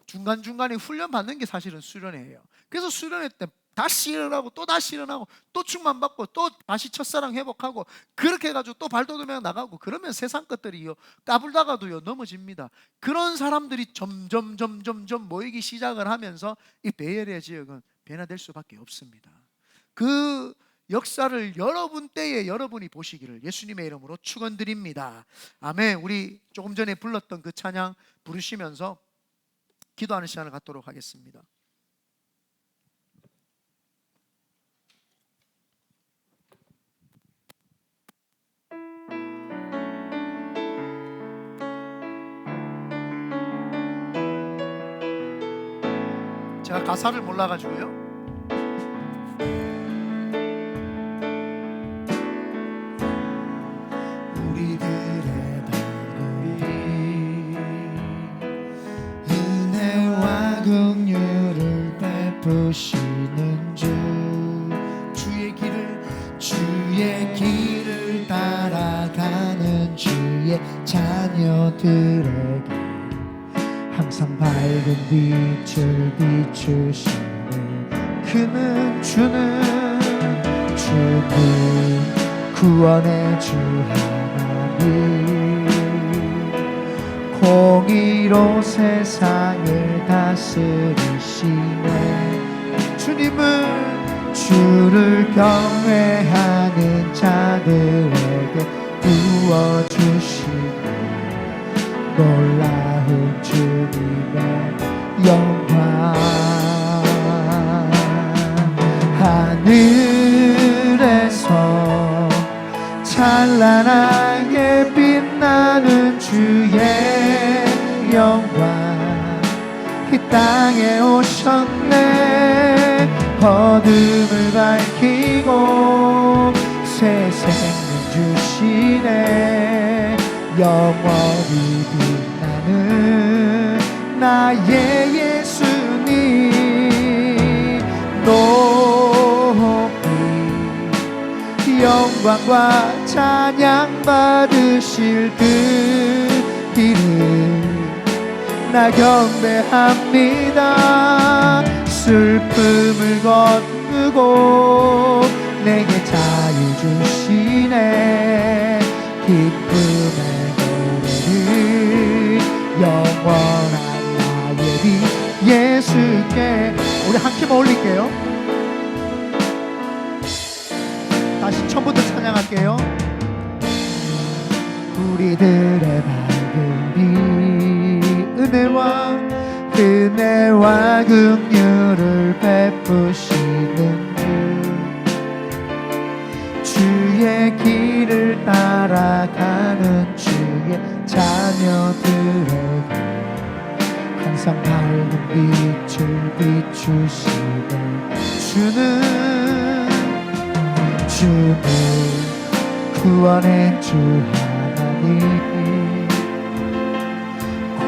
중간중간에 훈련받는 게 사실은 수련회예요. 그래서 수련회 때 다시 일어나고 또 다시 일어나고 또 충만받고 또 다시 첫사랑 회복하고 그렇게 해가지고 또 발돋움해 나가고, 그러면 세상 것들이요 까불다가도요 넘어집니다. 그런 사람들이 점점 모이기 시작을 하면서 이 베예리아 지역은 변화될 수밖에 없습니다. 그 역사를 여러분 때에 여러분이 보시기를 예수님의 이름으로 축원드립니다. 아멘. 우리 조금 전에 불렀던 그 찬양 부르시면서 기도하는 시간을 갖도록 하겠습니다. 제가 가사를 몰라가지고요. 우리들의 발걸음 은혜와 긍휼을 베푸시는 주의 길을 따라가는 주의 자녀들에게 항상 밝은 빛을 비추시는 주는 구원의 주 하나님, 공의로 세상을 다스리시네. 주를 경외하는 자들에게 부어주시네. 놀라운 주님의 영광, 하늘에서 찬란하게 빛나는 주의 영광 이 땅에 오셨네. 어둠을 밝히고 새 생명 주시네. 영원히 빛나는 나의 예수님, 높이 영광과 찬양 받으실 그 이름 나 경배합니다. 슬픔을 거두고 내게 자유 주시네. 기쁨의 영원한 나의 빛 예수께. 우리 함께 올릴게요. 다시 처음부터 찬양할게요. 우리들의 밝은 빛 은혜와 긍휼을 베푸시는 주의 길을 따라가는 주의 자녀들에게 항상 밝은 빛을 비추시네. 주는 구원의 주 하나님,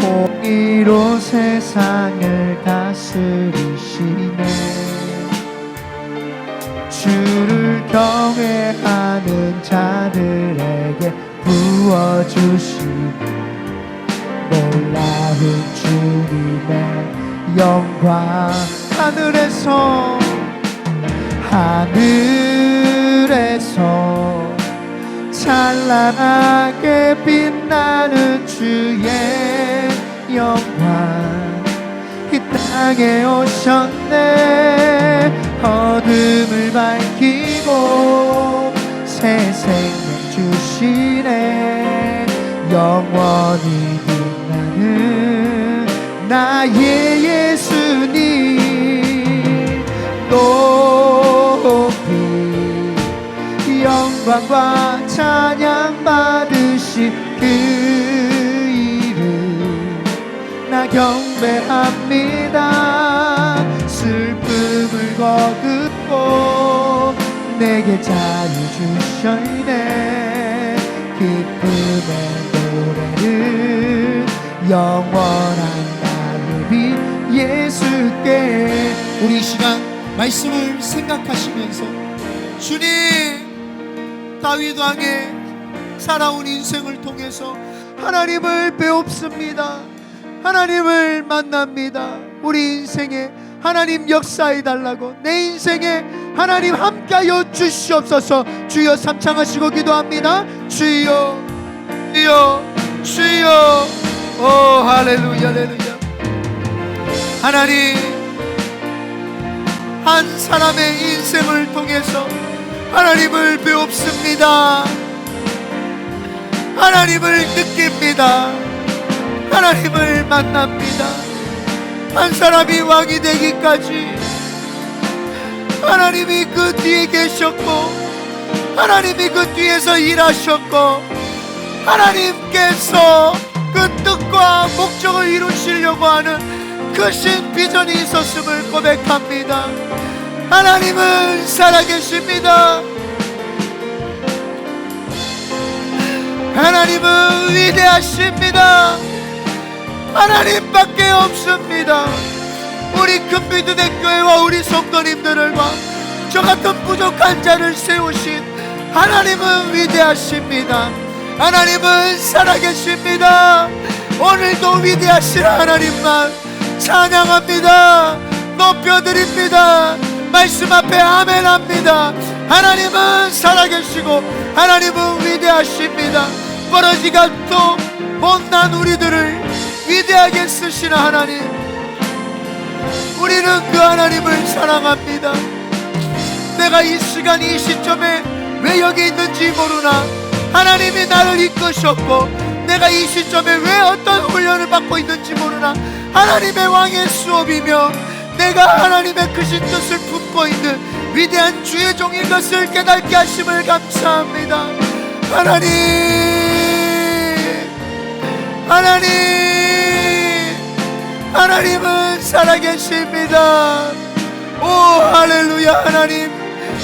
공의로 세상을 다스리시네. 주를 경외하는 자들에게 부어주시네. 놀라운 주님의 영광, 하늘에서 찬란하게 빛나는 주의 영광 이 땅에 오셨네. 어둠을 밝히고 새 생명 주시네. 영원히 빛나는 나의 예수님 높이 영광과 찬양 받으신 그 이름 나 경배합니다. 슬픔을 거두고 내게 자유 주셨네. 기쁨의 노래를 영원한 나의 빛 예수께. 우리 이 시간 말씀을 생각하시면서 주님, 다윗 왕의 살아온 인생을 통해서 하나님을 배웁습니다. 하나님을 만납니다. 우리 인생에 하나님 역사해 달라고, 내 인생에 하나님 함께하여 주시옵소서. 주여 삼창하시고 기도합니다. 주여 주여 주여. 오 할렐루야 할렐루야. 하나님, 한 사람의 인생을 통해서 하나님을 배웁습니다. 하나님을 느낍니다. 하나님을 만납니다. 한 사람이 왕이 되기까지 하나님이 그 뒤에 계셨고, 하나님이 그 뒤에서 일하셨고, 하나님께서 그 뜻과 목적을 이루시려고 하는 크신 비전이 있었음을 고백합니다. 하나님은 살아계십니다. 하나님은 위대하십니다. 하나님밖에 없습니다. 우리 금비드대교회와 우리 성도님들과 저 같은 부족한 자를 세우신 하나님은 위대하십니다. 하나님은 살아계십니다. 오늘도 위대하신 하나님만 찬양합니다. 높여드립니다. 말씀 앞에 아멘합니다. 하나님은 살아계시고 하나님은 위대하십니다. 버러지가 또 못난 우리들을 위대하게 쓰시는 하나님, 우리는 그 하나님을 사랑합니다. 내가 이 시간 이 시점에 왜 여기 있는지 모르나 하나님이 나를 이끄셨고, 내가 이 시점에 왜 어떤 훈련을 받고 있는지 모르나 하나님의 왕의 수업이며 내가 하나님의 크신 뜻을 품고 있는 위대한 주의 종인 것을 깨닫게 하심을 감사합니다. 하나님, 하나님, 하나님은 살아계십니다. 오 할렐루야. 하나님,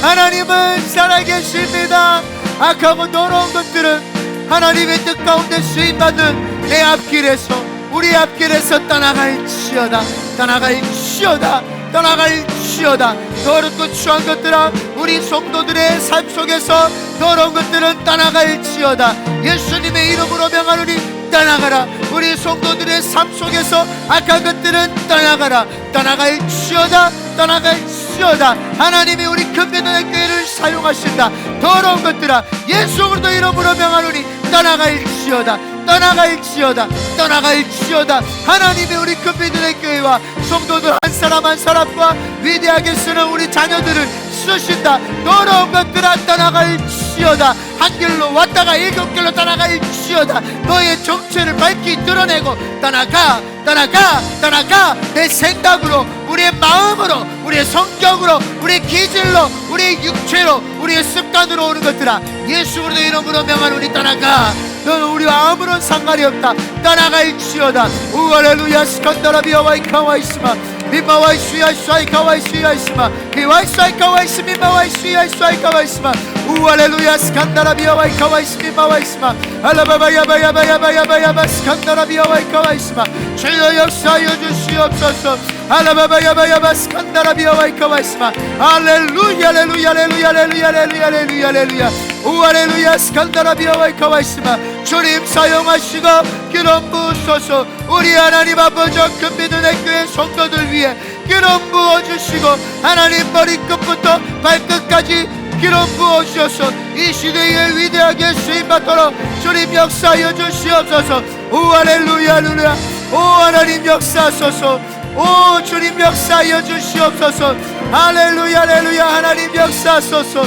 하나님은 살아계십니다. 악하고 더러운 것들은 하나님의 뜻 가운데 쓰임받는 내 앞길에서, 우리 앞길에서 떠나갈지어다, 떠나갈지어다, 떠나갈지어다. 더럽고 추한 것들아, 우리 성도들의 삶 속에서 더러운 것들은 떠나갈지어다. 예수님의 이름으로 명하노니 떠나가라. 우리 성도들의 삶 속에서 악한 것들은 떠나가라. 떠나갈지어다, 떠나갈지어다. 하나님이 우리 금빛의 교회를 사용하신다. 더러운 것들아, 예수 그리스도 이름으로 명하노니 떠나갈지어다, 떠나갈지어다, 떠나갈지어다. 하나님이 우리 금빛의 교회와 성도들 한 사람 한 사람과 위대하게 쓰는 우리 자녀들을 쓰신다. 더러운 것들아 떠나갈지어다. 한 길로 왔다가 일곱 길로 떠나갈지어다. 너의 정체를 밝히 드러내고 떠나가, 떠나가, 떠나가. 내 생각으로, 우리의 마음으로, 우리의 성격으로, 우리의 기질로, 우리의 육체로, 우리의 습관으로 오는 것들아, 예수 그리스도 이름으로 명하노니 떠나가. 너는 우리와 아무런 상관이 없다. 떠나갈지어다. 우 할렐루야. 스칸다라비아와이 카와이스마 미마와이 수야이수아이 카와이수야이스마 미와이수아이 카와이스 미마와이 수야이수아이 카와이스마 우 할렐루야. 스칸다라비아와이 카와이스 미마와이스마 알라바바야바야바야바야바야바 스칸다라비아와이 카와이스마 주여 역사하여 주시옵소서. 알라바바야바야바 스칸다라비아와이 카와이스마 할렐루야 할렐루야 할렐루야 할렐루야 할렐루야 할렐루야 할렐루야 우 할렐루야. 스칸다라비아와이 카와이스마 주님 사용하시고 기름 부으소서. 우리 하나님 아버지 금빛의 교회 성도들 위해 기름 부어주시고 하나님 머리끝부터 발끝까지 기름 부어주셔서 이 시대에 위대하게 쓰임받도록 주님 역사하여 주시옵소서. 오 할렐루야 할렐루야. 오 하나님 역사하소서. 오 주님 역사하여 주시옵소서. 할렐루야 할렐루야. 하나님 역사하소서.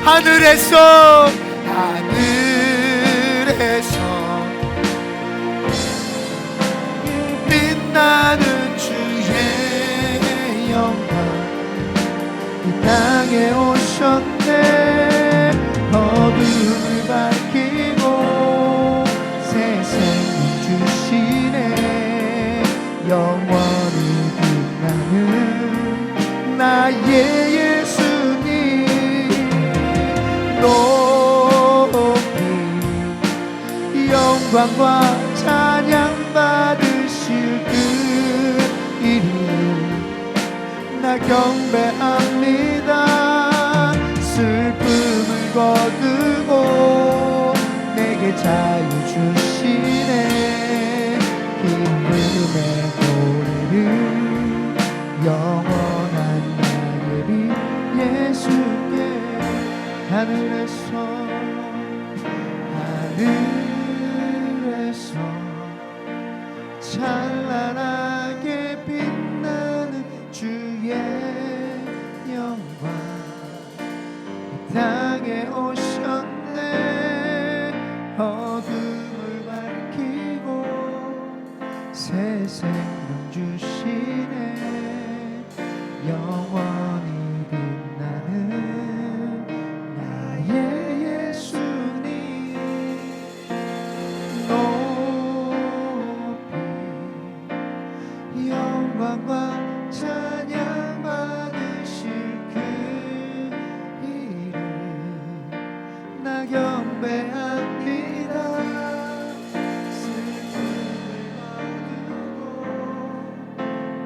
하늘에서 빛나는 주의 영광 이 땅에 오셨네. 어둠을 밝히고 새 생명 주시네. 영원히 빛나는 나의 예수님 높이 영광과 찬양 받으실 그 이름 나 경배합니다. 슬픔을 거두고 내게 자유 주시네. 기쁨의 노래를 영원한 나의 빛 예수께 하늘에서 찬란하게 빛나는 주의 영광 이 땅에 오셨네. 어둠을 밝히고 새 생명 주시네. 영원히 빛나는 나의 예수님 높이 영광과 찬양 받으실 그 이름 나 경배합니다. 슬픔을 거두고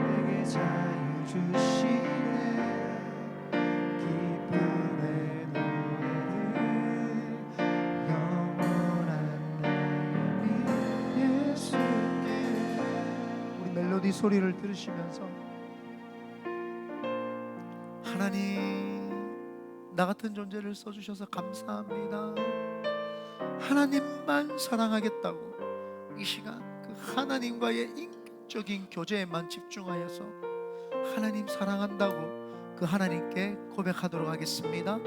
내게 자유 주시네. 기쁨의 노래를 영원한 나의 빛 예수께. 우리 멜로디 소리를 들으시면서 하나님 나 같은 존재를 써주셔서 감사합니다. 하나님만 사랑하겠다고 이 시간 그 하나님과의 인격적인 교제에만 집중하여서 하나님 사랑한다고 그 하나님께 고백하도록 하겠습니다.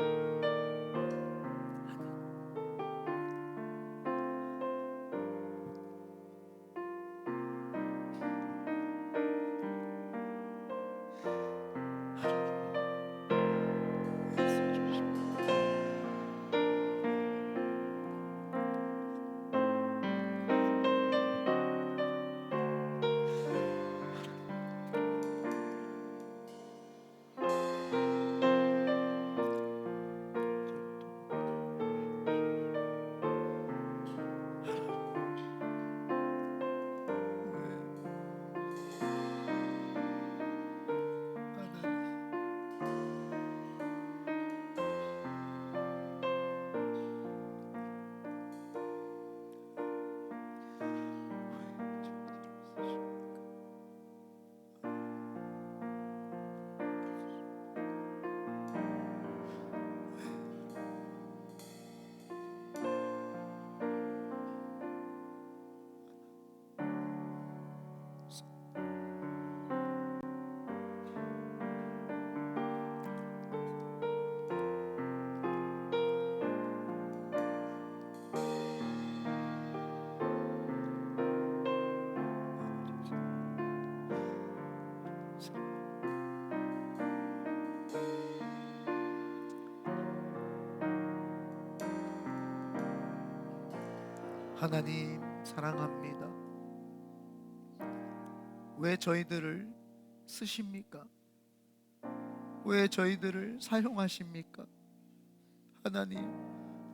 하나님 사랑합니다. 왜 저희들을 쓰십니까? 왜 저희들을 사용하십니까? 하나님,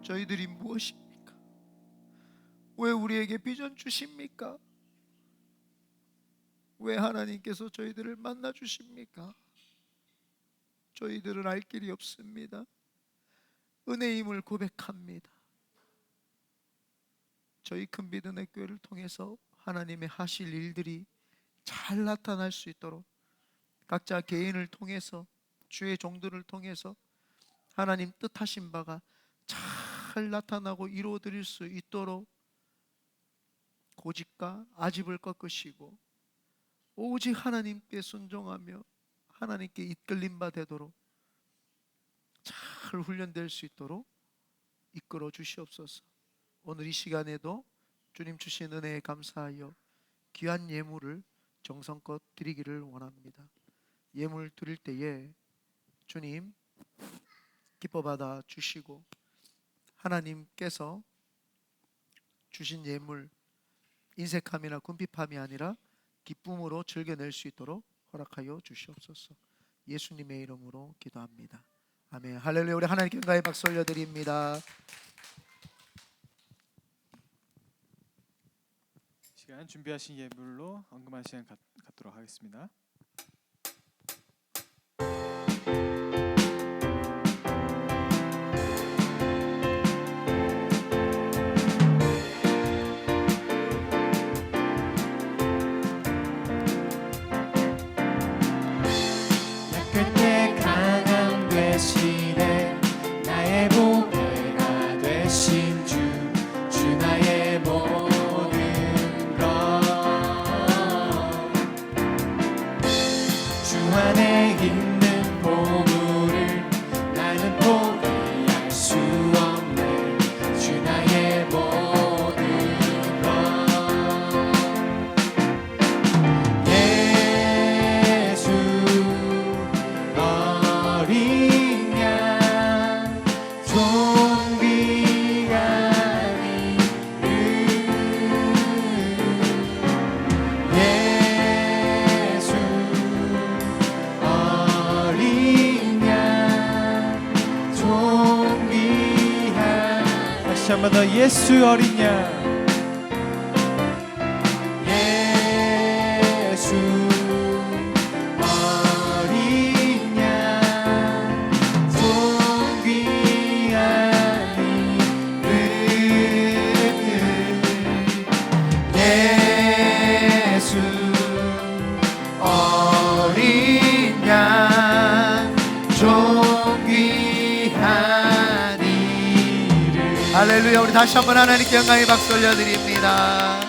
저희들이 무엇입니까? 왜 우리에게 비전 주십니까? 왜 하나님께서 저희들을 만나 주십니까? 저희들은 알 길이 없습니다. 은혜임을 고백합니다. 저희 큰비드네 교회를 통해서 하나님의 하실 일들이 잘 나타날 수 있도록 각자 개인을 통해서 주의 종들을 통해서 하나님 뜻하신 바가 잘 나타나고 이루어드릴 수 있도록 고집과 아집을 꺾으시고 오직 하나님께 순종하며 하나님께 이끌림 바 되도록 잘 훈련될 수 있도록 이끌어 주시옵소서. 오늘 이 시간에도 주님 주신 은혜에 감사하여 귀한 예물을 정성껏 드리기를 원합니다. 예물 드릴 때에 주님 기뻐 받아 주시고 하나님께서 주신 예물 인색함이나 궁핍함이 아니라 기쁨으로 즐겨낼 수 있도록 허락하여 주시옵소서. 예수님의 이름으로 기도합니다. 아멘. 할렐루야. 우리 하나님께 영광의 박수 올려드립니다. 시간 준비하신 예물로 언금한 시간 갖도록 하겠습니다. 그때 강함 되시네 나의 보배가 되신 주 나의 모든 것 주 안에 있는 보물을 나는 포기할 수 없네 주 나의 모든 것 예수 어린 양 존귀한 이름 예수 어린 양 존귀한 다시 한 번 더 예수 어린 양 예수 어린 양 존귀한 이름 예수 어린 양 존귀한 이름 할렐루야. 우리 다시 한번 하나님께 영광의 박수 올려드립니다.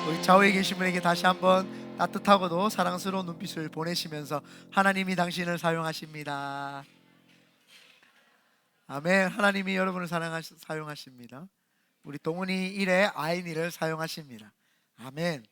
우리 좌우에 계신 분에게 다시 한번 따뜻하고도 사랑스러운 눈빛을 보내시면서 하나님이 당신을 사용하십니다. 아멘. 하나님이 여러분을 사용하십니다. 우리 동훈이 일의 아이니를 사용하십니다. 아멘.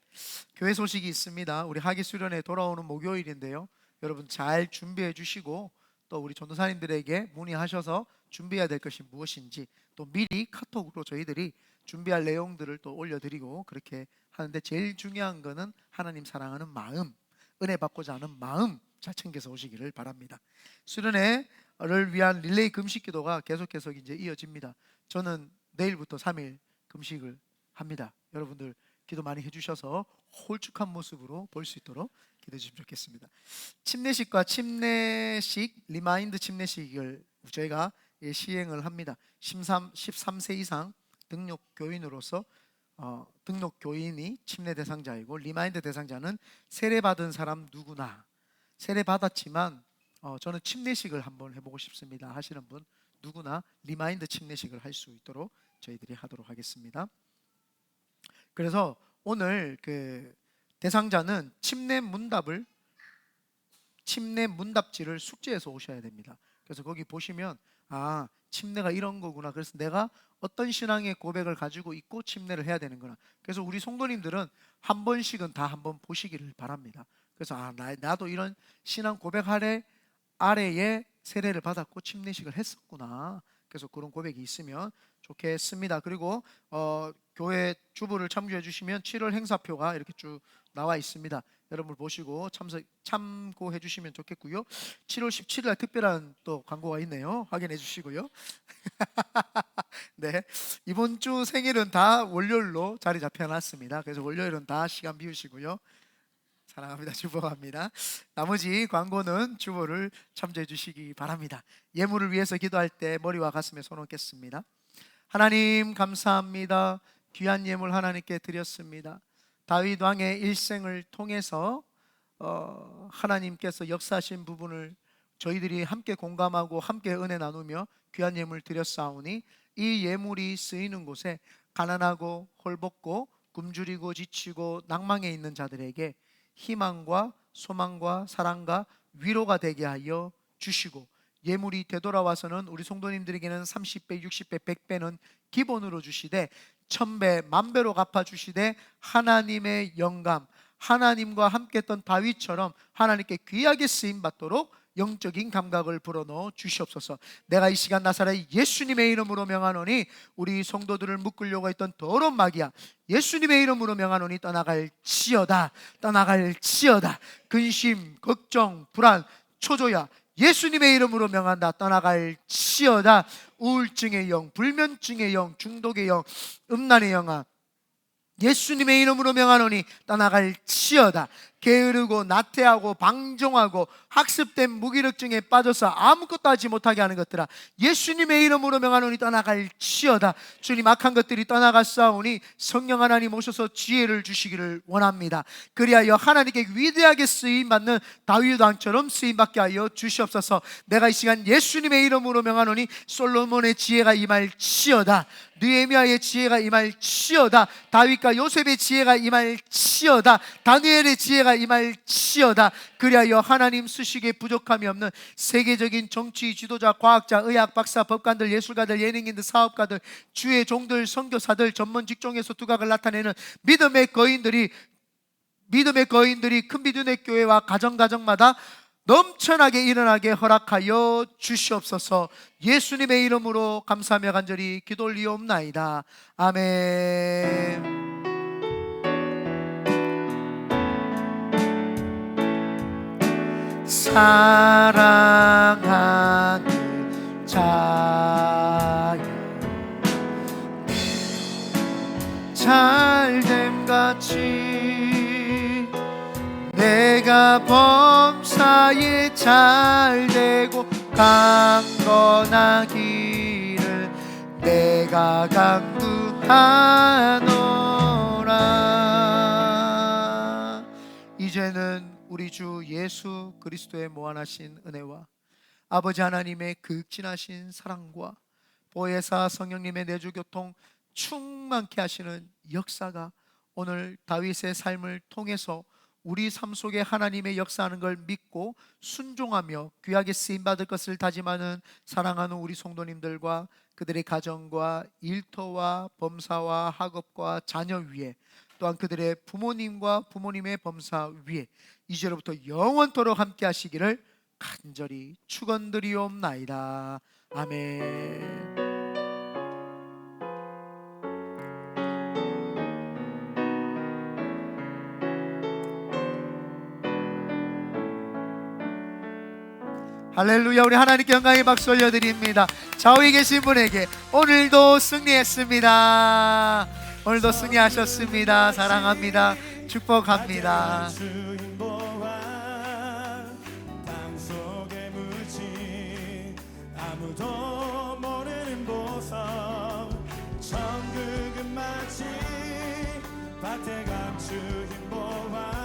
교회 소식이 있습니다. 우리 하기 수련회 돌아오는 목요일인데요, 여러분 잘 준비해 주시고 또 우리 전도사님들에게 문의하셔서 준비해야 될 것이 무엇인지 또 미리 카톡으로 저희들이 준비할 내용들을 또 올려드리고 그렇게 하는데, 제일 중요한 거는 하나님 사랑하는 마음, 은혜 받고자 하는 마음 잘 챙겨서 오시기를 바랍니다. 수련회를 위한 릴레이 금식 기도가 계속해서 이제 이어집니다. 저는 내일부터 3일 금식을 합니다. 여러분들 기도 많이 해주셔서 홀쭉한 모습으로 볼 수 있도록 기도해 주시면 좋겠습니다. 침례식과 침례식, 리마인드 침례식을 저희가 시행을 합니다. 13세 이상 등록 교인으로서 등록 교인이 침례 대상자이고, 리마인드 대상자는 세례 받은 사람 누구나, 세례 받았지만 저는 침례식을 한번 해보고 싶습니다 하시는 분 누구나 리마인드 침례식을 할 수 있도록 저희들이 하도록 하겠습니다. 그래서 오늘 그 대상자는 침례 문답지를 숙지해서 오셔야 됩니다. 그래서 거기 보시면 아, 침례가 이런 거구나, 그래서 내가 어떤 신앙의 고백을 가지고 있고 침례를 해야 되는구나. 그래서 우리 성도님들은 한 번씩은 다 한번 보시기를 바랍니다. 그래서 아, 나도 이런 신앙 고백 아래에 세례를 받았고 침례식을 했었구나. 그래서 그런 고백이 있으면 좋겠습니다. 그리고 교회 주보를 참조해 주시면 7월 행사표가 이렇게 쭉 나와 있습니다. 여러분 보시고 참고해 주시면 좋겠고요. 7월 17일 날 특별한 또 광고가 있네요. 확인해 주시고요. 네, 이번 주 생일은 다 월요일로 자리 잡혀놨습니다. 그래서 월요일은 다 시간 비우시고요. 사랑합니다. 축복합니다. 나머지 광고는 주보를 참조해 주시기 바랍니다. 예물을 위해서 기도할 때 머리와 가슴에 손 얹겠습니다. 하나님 감사합니다. 귀한 예물 하나님께 드렸습니다. 다윗 왕의 일생을 통해서 하나님께서 역사하신 부분을 저희들이 함께 공감하고 함께 은혜 나누며 귀한 예물 드렸사오니 이 예물이 쓰이는 곳에 가난하고 헐벗고 굶주리고 지치고 낭망에 있는 자들에게 희망과 소망과 사랑과 위로가 되게 하여 주시고, 예물이 되돌아와서는 우리 성도님들에게는 30배, 60배, 100배는 기본으로 주시되 1000배, 만배로 갚아주시되 하나님의 영감, 하나님과 함께 했던 다윗처럼 하나님께 귀하게 쓰임받도록 영적인 감각을 불어넣어 주시옵소서. 내가 이 시간 나사렛 예수님의 이름으로 명하노니 우리 성도들을 묶으려고 했던 더러운 마귀야, 예수님의 이름으로 명하노니 떠나갈지어다, 떠나갈지어다. 근심, 걱정, 불안, 초조야, 예수님의 이름으로 명한다, 떠나갈지어다. 우울증의 영, 불면증의 영, 중독의 영, 음란의 영아, 예수님의 이름으로 명하노니 떠나갈지어다. 게으르고 나태하고 방종하고 학습된 무기력증에 빠져서 아무것도 하지 못하게 하는 것들아, 예수님의 이름으로 명하노니 떠나갈지어다. 주님, 악한 것들이 떠나갔사오니 성령 하나님 오셔서 지혜를 주시기를 원합니다. 그리하여 하나님께 위대하게 쓰임받는 다윗 왕처럼 쓰임받게 하여 주시옵소서. 내가 이 시간 예수님의 이름으로 명하노니 솔로몬의 지혜가 임할지어다, 느헤미야의 지혜가 임할지어다, 다윗과 요셉의 지혜가 임할지어다, 다니엘의 지혜가 임할지어다. 그리하여 하나님 쓰시기에 부족함이 없는 세계적인 정치 지도자, 과학자, 의학 박사, 법관들, 예술가들, 예능인들, 사업가들, 주의 종들, 선교사들, 전문 직종에서 두각을 나타내는 믿음의 거인들이 큰 비두네 교회와 가정마다 넘쳐나게 일어나게 허락하여 주시옵소서. 예수님의 이름으로 감사하며 간절히 기도 올리옵나이다. 아멘. 사랑하는 자여, 잘됨같이 내가 범사에 잘되고 강건하기를 내가 간구하노라. 이제는 우리 주 예수 그리스도의 무한하신 은혜와 아버지 하나님의 극진하신 사랑과 보혜사 성령님의 내주교통 충만케 하시는 역사가 오늘 다윗의 삶을 통해서 우리 삶 속에 하나님의 역사하는 걸 믿고 순종하며 귀하게 쓰임받을 것을 다짐하는 사랑하는 우리 성도님들과 그들의 가정과 일터와 범사와 학업과 자녀 위에, 또한 그들의 부모님과 부모님의 범사 위에 이제로부터 영원토록 함께 하시기를 간절히 축원드리옵나이다. 아멘. 할렐루야. 우리 하나님께 영광의 박수 올려드립니다. 좌우에 계신 분에게 오늘도 승리했습니다. 오늘도 승리하셨습니다. 사랑합니다. 축복합니다. 아무도 모르는 보석, 천국은 마치 밭에 감추인 보화.